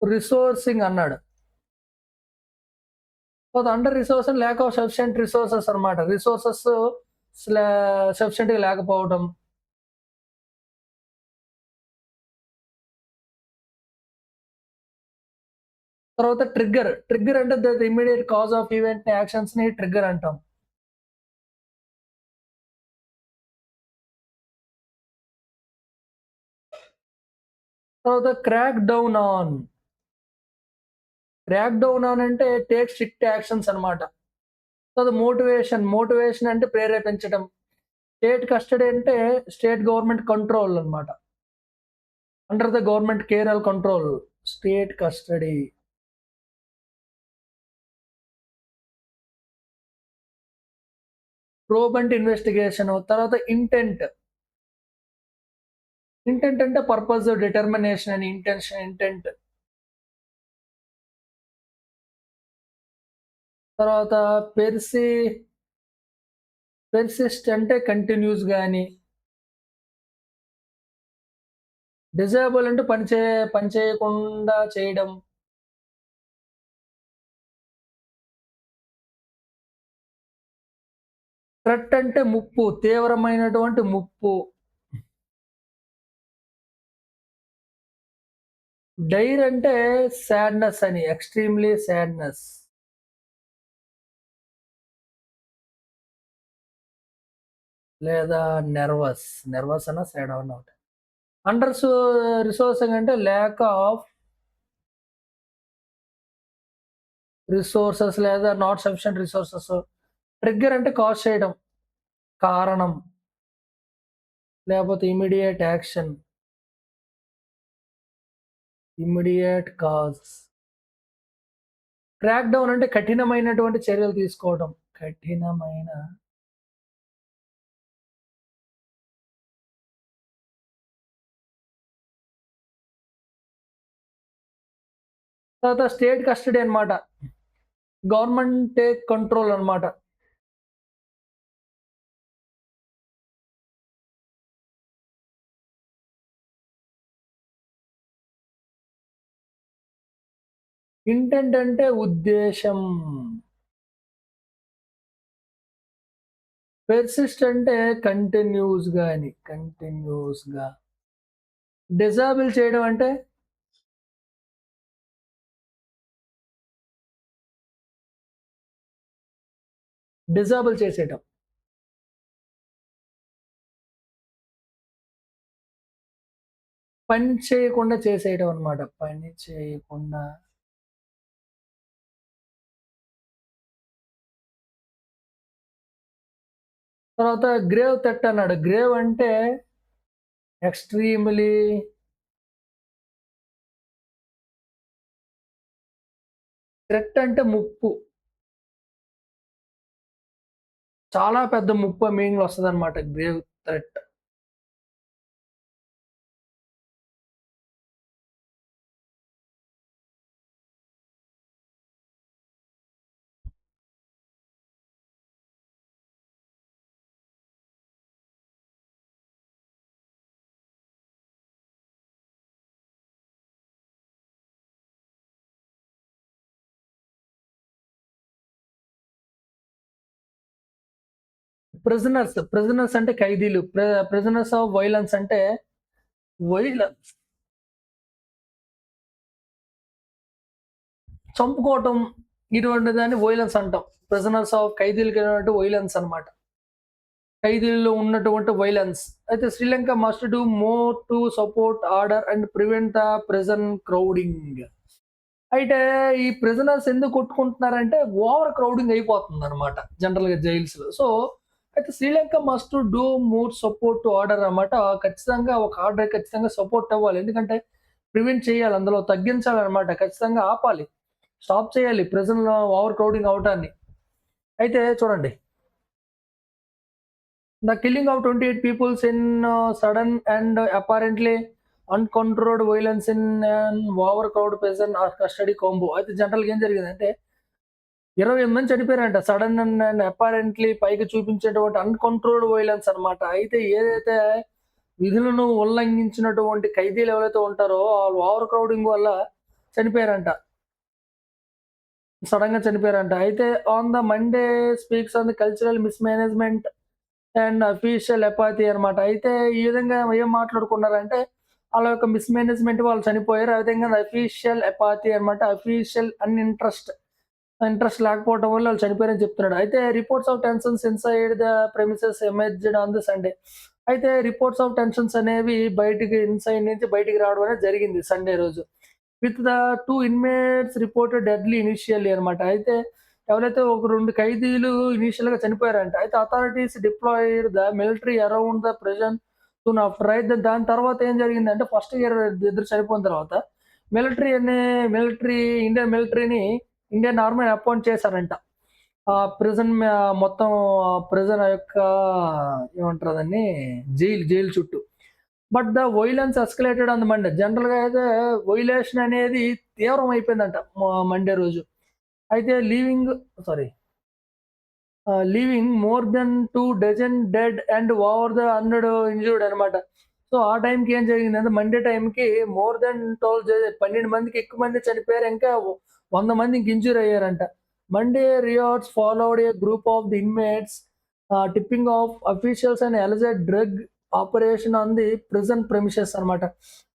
S1: రిసోర్సింగ్ అన్నాడు. తర్వాత under resource and lack of sufficient resources అన్నమాట. రిసోర్సెస్ స్లా సఫిషియెంట్‌గా లేకపోవడం. తర్వాత ట్రిగ్గర్ అంటే ద ఇమ్మీడియేట్ కాజ్ ఆఫ్ ఈవెంట్‌ని యాక్షన్స్‌ని ట్రిగ్గర్ అంటాం. తర్వాత క్రాక్ డౌన్ ఆన్ అంటే టేక్ స్ట్రిక్ట్ యాక్షన్స్ అన్నమాట. తర్వాత మోటివేషన్ అంటే ప్రేరేపించడం. స్టేట్ కస్టడీ అంటే స్టేట్ గవర్నమెంట్ కంట్రోల్ అన్నమాట. Under the government care or control. State custody. Probe అంటే ఇన్వెస్టిగేషన్. తర్వాత ఇంటెంట్ అంటే పర్పస్, డిటర్మినేషన్ అని ఇంటెంట్. తర్వాత పెర్సి పెర్సిస్ట్ అంటే కంటిన్యూస్ గాని. డిజేబుల్ అంటే పని చేయకుండా చేయడం. థ్రెట్ అంటే ముప్పు, తీవ్రమైనటువంటి ముప్పు. డైర్ అంటే సాడ్‌నెస్ అని, ఎక్స్‌ట్రీమ్‌లీ సాడ్‌నెస్. లేదా నెర్వస్ అన్నా, సాడ్ అన్నా ఒకటే. అండర్ రిసోర్సింగ్ అంటే ల్యాక్ ఆఫ్ రిసోర్సెస్ లేదా నాట్ సఫిషియెంట్ రిసోర్సెస్. ట్రిగ్గర్ అంటే కాజ్ చేయడం, కారణం. లేపోతే ఇమ్మీడియేట్ కాజ్. క్రాక్ డౌన్ అంటే కఠినమైనటువంటి చర్యలు తీసుకోవడం. కఠినమైన తర్వాత స్టేట్ కస్టడీ అన్నమాట. గవర్నమెంట్ టేక్ కంట్రోల్ అన్నమాట. ఇంటెంట్ అంటే ఉద్దేశం. పెర్సిస్ట్ అంటే కంటిన్యూస్‌గా. డిజేబుల్ చేయడం అంటే డిజేబుల్ చేసేయటం. పని చేయకుండా చేసేయడం అన్నమాట. పని చేయకుండా. తర్వాత గ్రేవ్ థ్రెట్ అన్నాడు. గ్రేవ్ అంటే ఎక్స్‌ట్రీమ్‌లీ థ్రెట్ అంటే ముప్పు. చాలా పెద్ద ముప్పు మీనింగ్‌లో వస్తదన్నమాట గ్రేవ్ థ్రెట్. ప్రిజనర్స్ అంటే ఖైదీలు. ప్రిజనర్స్ ఆఫ్ వయలెన్స్ అంటే వైలెన్స్ చంపుకోవటం ఇటువంటి దాన్ని వయలెన్స్ అంటాం. ప్రిజనర్స్ ఆఫ్ ఖైదీలకి వయలెన్స్ అన్నమాట. ఖైదీల్లో ఉన్నటువంటి వైలెన్స్. అయితే Sri Lanka must do more to support order and prevent the prison crowding. అయితే ఈ ప్రిజనర్స్ ఎందుకు కొట్టుకుంటున్నారంటే ఓవర్ క్రౌడింగ్ అయిపోతుందనమాట జనరల్‌గా జైల్స్‌లో. సో, అయితే Sri Lanka must do more support to order అనమాట. ఖచ్చితంగా ఒక ఆర్డర్ ఖచ్చితంగా సపోర్ట్ అవ్వాలి. ఎందుకంటే ప్రివెంట్ చేయాలి. అందులో తగ్గించాలనమాట. ఖచ్చితంగా ఆపాలి. స్టాప్ చేయాలి ప్రిజన్‌లో ఓవర్ క్రౌడింగ్ అవ్వటాన్ని. అయితే చూడండి. The killing of 28 peoples in sudden and apparently uncontrolled violence in an overcrowded prison or custody combo. అయితే జనరల్‌గా ఏం జరిగిందంటే 28 మంది చనిపోయారంట. సడన్ అండ్ అపారెంట్‌లీ పైకి చూపించేటువంటి అన్‌కంట్రోల్డ్ వయలెన్స్ అన్నమాట. అయితే ఏదైతే విధులను ఉల్లంఘించినటువంటి ఖైదీలు ఎవరైతే ఉంటారో వాళ్ళు ఓవర్ క్రౌడింగ్ వల్ల చనిపోయారంట. సడెన్‌గా చనిపోయారంట. అయితే on the Monday speaks on the cultural mismanagement and official apathy అనమాట. అయితే ఈ విధంగా ఏం మాట్లాడుకున్నారంటే, ఆళ్ళ యొక్క మిస్‌మేనేజ్‌మెంట్ వాళ్ళు చనిపోయారు. ఆ విధంగా అఫీషియల్ అపాథీ అనమాట. అఫీషియల్ ఇంట్రెస్ట్ లేకపోవడం వల్ల వాళ్ళు చనిపోయారని చెప్తున్నాడు. అయితే reports of tensions inside the premises emerged on the Sunday. అయితే రిపోర్ట్స్ ఆఫ్ టెన్షన్స్ అనేవి ఇన్‌సైడ్ నుంచి బయటికి రావడం అనేది జరిగింది సండే రోజు. With the 2 inmates reported deadly initially అనమాట. అయితే ఎవరైతే ఒక 2 ఖైదీలు ఇనీషియల్‌గా చనిపోయారంట. అయితే authorities deployed the military around the prison soon after. అయితే దాని తర్వాత ఏం జరిగిందంటే ఫస్ట్ ఇయర్ ఇద్దరు చనిపోయిన తర్వాత మిలిటరీ ఇండియన్ మిలిటరీని ఇండియన్ ఆర్మీని అపాయింట్ చేశారంట. ప్రిజన్ మొత్తం ప్రిజన్ యొక్క ఏమంటారు దాన్ని జైలు చుట్టూ. But the violence escalated on the Monday. జనరల్‌గా అయితే వయలేషన్ అనేది తీవ్రం అయిపోయిందంట మండే రోజు. అయితే leaving more than 2 dozen dead and over the 100 injured అనమాట. సో, ఆ టైంకి ఏం జరిగిందంటే మండే టైంకి మోర్ దెన్ 12 మందికి ఎక్కువ మంది చనిపోయారు. ఇంకా 100 మంది ఇంక ఇంజ్యూర్ అయ్యారంట. Monday riots followed a group of the inmates tipping off officials and alleged drug operation on the prison premises అనమాట.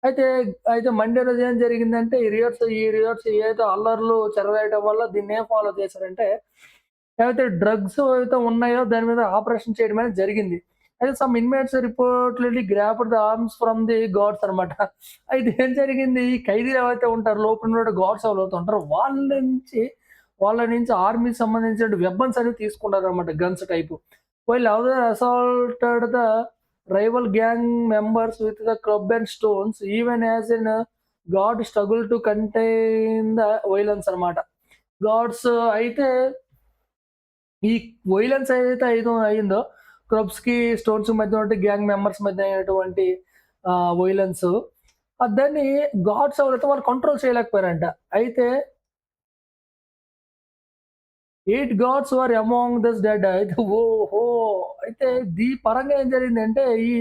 S1: అయితే, అయితే మండే రోజు ఏం జరిగిందంటే ఈ రియాట్స్ ఏదైతే అల్లర్లు చెలరేగడం వల్ల దీన్నేం ఫాలో చేశారంటే ఏవైతే డ్రగ్స్ ఏవైతే ఉన్నాయో దాని మీద ఆపరేషన్ చేయడం అనేది జరిగింది. అయితే some inmates reportedly grabbed the arms from the guards అనమాట. అయితే ఏం జరిగింది ఈ ఖైదీలు ఎవరైతే ఉంటారో లోపల ఉన్న గార్డ్స్ ఎవరైతే ఉంటారో వాళ్ళ నుంచి ఆర్మీకి సంబంధించిన వెపన్స్ అనేవి తీసుకున్నారనమాట guns type. While other assaulted the rival gang members with the club and stones even as in guard struggle to contain the violence అనమాట. గార్డ్స్ అయితే ఈ వయలెన్స్ ఏదైతే అయిందో క్లబ్స్‌కి, స్టోన్స్ మధ్య ఉంటే గ్యాంగ్ మెంబర్స్ మధ్య అయినటువంటి వయలెన్స్ దాన్ని గాడ్స్ ఎవరైతే వాళ్ళు కంట్రోల్ చేయలేకపోయారంట. అయితే 8 guards were among this dead. అయితే ఓహో! అయితే పరంగా ఏం జరిగిందంటే ఈ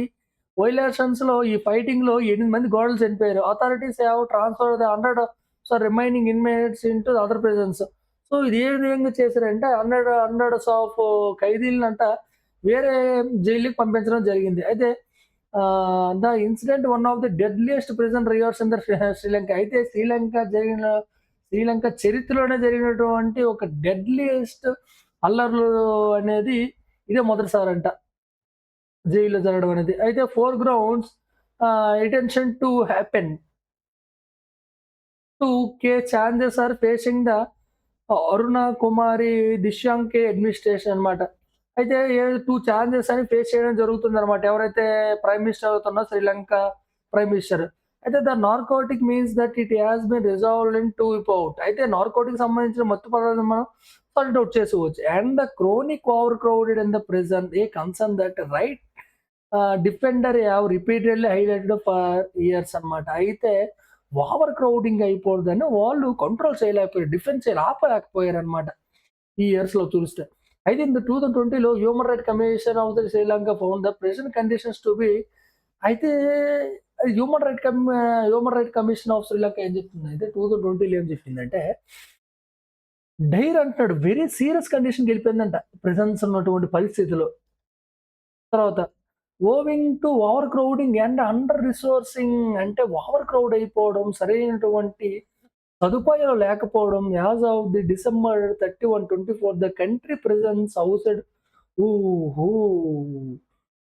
S1: వయలేషన్స్‌లో ఈ ఫైటింగ్‌లో 8 మంది గాడులు చనిపోయారు. Authorities have transferred the 100 remaining inmates into the other prisons. So, ఇది ఏ విధంగా చేశారంటే హండ్రెడ్స్ ఆఫ్ ఖైదీలనంట వేరే జైలుకి పంపించడం జరిగింది. అయితే the incident one of the deadliest prison riots in the Sri Lanka. అయితే శ్రీలంక చరిత్రలోనే జరిగినటువంటి ఒక డెడ్లియెస్ట్ అల్లర్లు అనేది ఇదే మొదటిసారంట. జైల్‌లో జరగడం అనేది. అయితే foregrounds attention to happen. 2 chances are facing the Aruna Kumari Dissanayake administration అన్నమాట. అయితే 2 ఛాన్సెస్ అని ఫేస్ చేయడం జరుగుతుందన్నమాట. ఎవరైతే ప్రైమ్ మినిస్టర్ అవుతున్నారో శ్రీలంక ప్రైమ్ మినిస్టర్. అయితే the narcotic means that it has been resolved in 2 wipeout. అయితే నార్కోటిక్ సంబంధించిన మత్తు పదార్థం మనం సార్ట్ ఔట్ చేసుకోవచ్చు. And the chronic overcrowded in the prison a concern that right defender have repeatedly highlighted for years అన్నమాట. అయితే over crowding అయిపోదని వాళ్ళు control చేయలేకపోయారు. ఆపలేకపోయారన్నమాట. ఈ ఇయర్స్‌లో చూస్తే. అయితే ఇన్ 2020లో human right commission of the Sri Lanka found the present conditions to be. అయితే human right commission of Sri Lanka ఏం చెప్తుందంటే 2020లో ఏం చెప్పిందంటే అంటున్నాడు వెరీ సీరియస్ కండిషన్‌కి వెళ్ళిపోయిందంట. ప్రెజెన్స్ ఉన్నటువంటి పరిస్థితిలో. తర్వాత owing to over crowding and under resourcing అంటే ఓవర్ క్రౌడ్ అయిపోవడం, సరైనటువంటి సదుపాయాలు లేకపోవడం as of the December 31, 24 the country prisons housed ఓహో!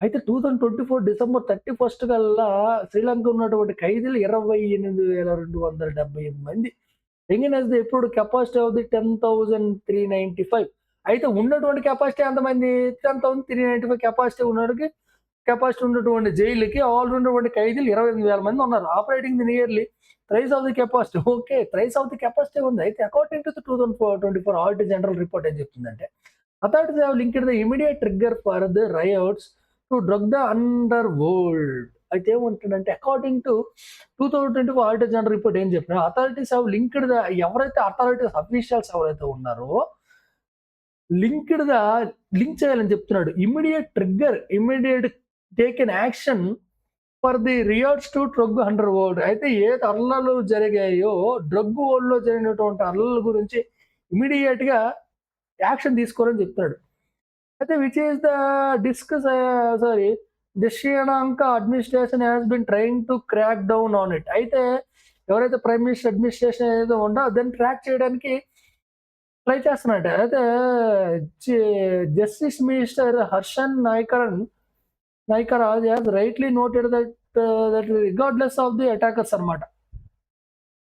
S1: అయితే 2024 డిసెంబర్ 31 కల్లా శ్రీలంక ఉన్నటువంటి ఖైదీలు 28,278 మంది. యంగన్ as the approved capacity of the 10,395. అయితే ఉన్నటువంటి కెపాసిటీ ఎంతమంది? 10,395 కెపాసిటీ ఉన్నటువంటి జైలుకి ఆల్ ఉన్నటువంటి ఖైదీలు 28,000 మంది ఉన్నారు. Operating the nearly thrice of the capacity. Okay. Thrice of the capacity ఉంది. అయితే according to the 2024 auditor general report ఏం చెప్తుందంటే, authorities have linked the immediate trigger for the rights to drug the under world. అయితే ఏమంటాడంటే according to 2024 auditor general report ఏం చెప్పినా authorities have linked the ఎవరైతే authorities officials ఎవరైతే ఉన్నారో linked the link చేయాలని చెప్తున్నాడు. Immediate take an action for the riots to drug underworld. అయితే ఏ అల్లర్లు జరిగాయో డ్రగ్ వరల్డ్‌లో జరిగినటువంటి అల్లర్ల గురించి ఇమ్మీడియేట్‌గా యాక్షన్ తీసుకోవాలని చెప్తున్నాడు. అయితే which is the discuss sorry the Sri Lanka administration has been trying to crack down on it. అయితే ఎవరైతే ప్రైమ్ మినిస్టర్ అడ్మినిస్ట్రేషన్ ఏదైతే ఉందో దాన్ని ట్రాక్ చేయడానికి ట్రై చేస్తున్నారట. అయితే జి justice minister Harshana Nanayakkara has rightly noted that regardless of the attackers అన్నమాట.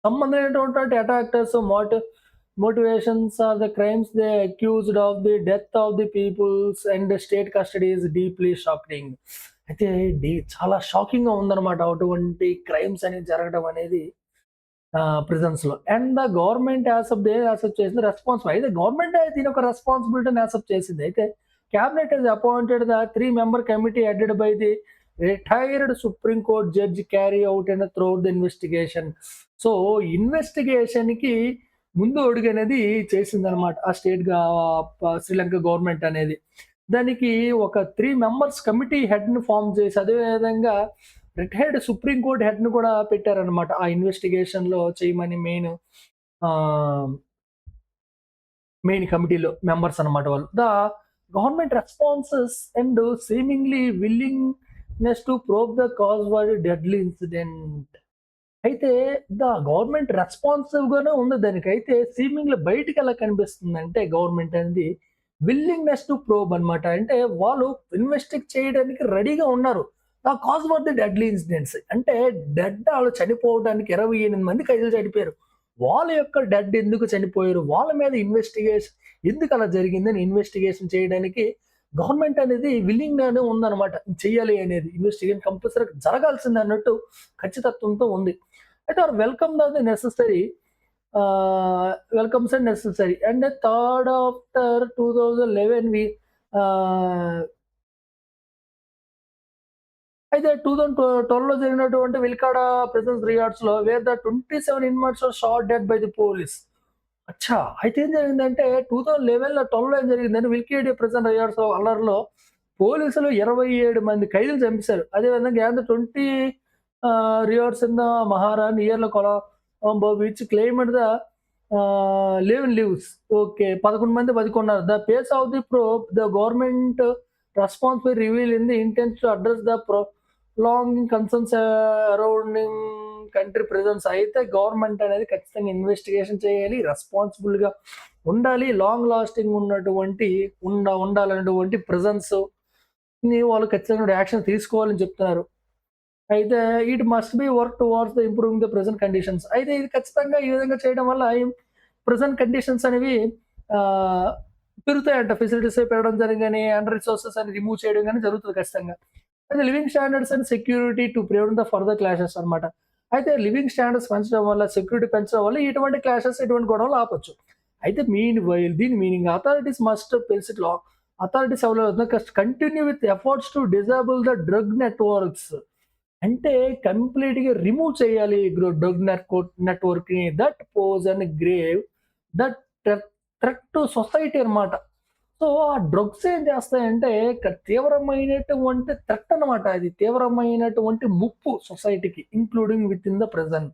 S1: సంబంధం లేనటువంటి attackers motivations are the crimes they accused of the death of the peoples and the state custody is deeply shocking. అయితే చాలా షాకింగ్‌గా ఉందన్నమాట. అటువంటి క్రైమ్స్ అనేవి జరగడం అనేది ప్రిజన్స్‌లో. అండ్ ద గవర్నమెంట్ యాక్సెప్ట్ చేసింది రెస్పాన్సిబుల్. అయితే గవర్నమెంటే దీని ఒక రెస్పాన్సిబిలిటీని యాక్సెప్ట్ చేసింది. అయితే cabinet has appointed the 3 member committee headed by the retired supreme court judge carry out and throughout the investigation. So ఇన్వెస్టిగేషన్‌కి ముందు అడుగు అనేది చేసిందనమాట ఆ శ్రీలంక గవర్నమెంట్ అనేది. దానికి ఒక 3 మెంబర్స్ కమిటీ హెడ్‌ని ఫార్మ్ చేసి అదే విధంగా రిటైర్డ్ సుప్రీం కోర్ట్ హెడ్‌ని కూడా పెట్టారనమాట. ఆ ఇన్వెస్టిగేషన్‌లో చేయమని ఆహ్, మెయిన్ కమిటీలో మెంబర్స్ అనమాట వాళ్ళు. The government responses and seemingly willingness to probe the cause for deadly incident. అయితే ద గవర్నమెంట్ రెస్పాన్సివ్‌గానే ఉంది దానికైతే సీమింగ్‌లీ బయటికెలా కనిపిస్తుందంటే గవర్నమెంట్ అనేది విల్లింగ్‌నెస్ టు ప్రోబ్ అనమాట. అంటే వాళ్ళు ఇన్వెస్టిగేట్ చేయడానికి రెడీగా ఉన్నారు. The cause for the deadly incidents అంటే ఆళ్ళు చనిపోవడానికి 28 మంది ఖైదీలు చనిపోయారు. వాళ్ళ యొక్క డెడ్ ఎందుకు చనిపోయారు? వాళ్ళ మీద ఇన్వెస్టిగేషన్ ఎందుకు అలా జరిగిందని ఇన్వెస్టిగేషన్ చేయడానికి గవర్నమెంట్ అనేది విల్లింగ్‌గానే ఉందన్నమాట. చెయ్యాలి అనేది ఇన్వెస్టిగేషన్ కంపల్సరీగా జరగాల్సిందే అన్నట్టు ఖచ్చితత్వంతో ఉంది. అయితే are welcomes and necessary and third after 2011 ah, అయితే 2012లో జరిగినటువంటి విల్కాడా ప్రిజన్స్ రియార్డ్స్‌లో where the 27 inmates were shot dead by the police. అచ్చా! అయితే ఏం జరిగిందంటే 2011లో 12లో ఏం జరిగిందంటే విల్కేడియా ప్రిజన్ రియార్డ్స్ అల్లర్‌లో పోలీసులు 27 మంది ఖైదీలు చంపేశారు. అదే విధంగా and 20 riots in the Maharani near Colombo which claimed the 11 lives. Okay. 11 మంది బతికున్నారు. The pace of the probe the government response will reveal in the intents to address the longing concerns arounding country prisons. అయితే government అనేది ఖచ్చితంగా investigation చేయాలి. రెస్పాన్సిబుల్‌గా ఉండాలి. Long lasting ఉన్నటువంటి ఉండాలన్నటువంటి ప్రిజన్స్‌ని వాళ్ళు ఖచ్చితంగా యాక్షన్ తీసుకోవాలని చెప్తున్నారు. అయితే it must be work towards the improving the present conditions. అయితే ఇది ఖచ్చితంగా ఈ విధంగా చేయడం వల్ల ప్రెజెంట్ కండిషన్స్ అనేవి ఆహ్, పెరుగుతాయంట. ఫెసిలిటీస్ పెరగడం గాని, అండర్ రిసోర్సెస్ అని రిమూవ్ చేయడం గాని జరుగుతది ఖచ్చితంగా. అయితే living standards and security to prevent the further clashes అన్నమాట. అయితే లివింగ్ స్టాండర్డ్స్ పెంచడం వల్ల, సెక్యూరిటీ పెంచడం వల్ల ఇటువంటి క్లాషెస్, ఇటువంటి గొడవలు ఆపొచ్చు. అయితే దీని meaning authorities must persist law authorities ఎవరైతే continue with efforts to disable the drug networks. అంటే కంప్లీట్‌గా రిమూవ్ చేయాలి డ్రగ్ నెట్వర్క్‌ని that pose and grave that threat to society అన్నమాట. సో, ఆ డ్రగ్స్ ఏం చేస్తాయంటే తీవ్రమైనటువంటి థ్రెట్ అన్నమాట. అది తీవ్రమైనటువంటి ముప్పు సొసైటీకి ఇంక్లూడింగ్ వితిన్ ద ప్రిజన్.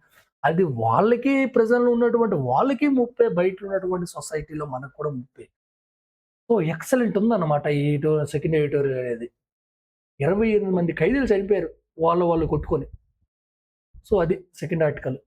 S1: అది వాళ్ళకి ప్రిజన్‌లో ఉన్నటువంటి వాళ్ళకి ముప్పే, బయట ఉన్నటువంటి సొసైటీలో మనకు కూడా ముప్పే. సో, ఎక్సలెంట్ ఉందన్నమాట ఈ సెకండ్ ఎడిటోరియల్ అనేది. 28 మంది ఖైదీలు చనిపోయారు. వాళ్ళు కొట్టుకొని. సో, అది సెకండ్ ఆర్టికల్.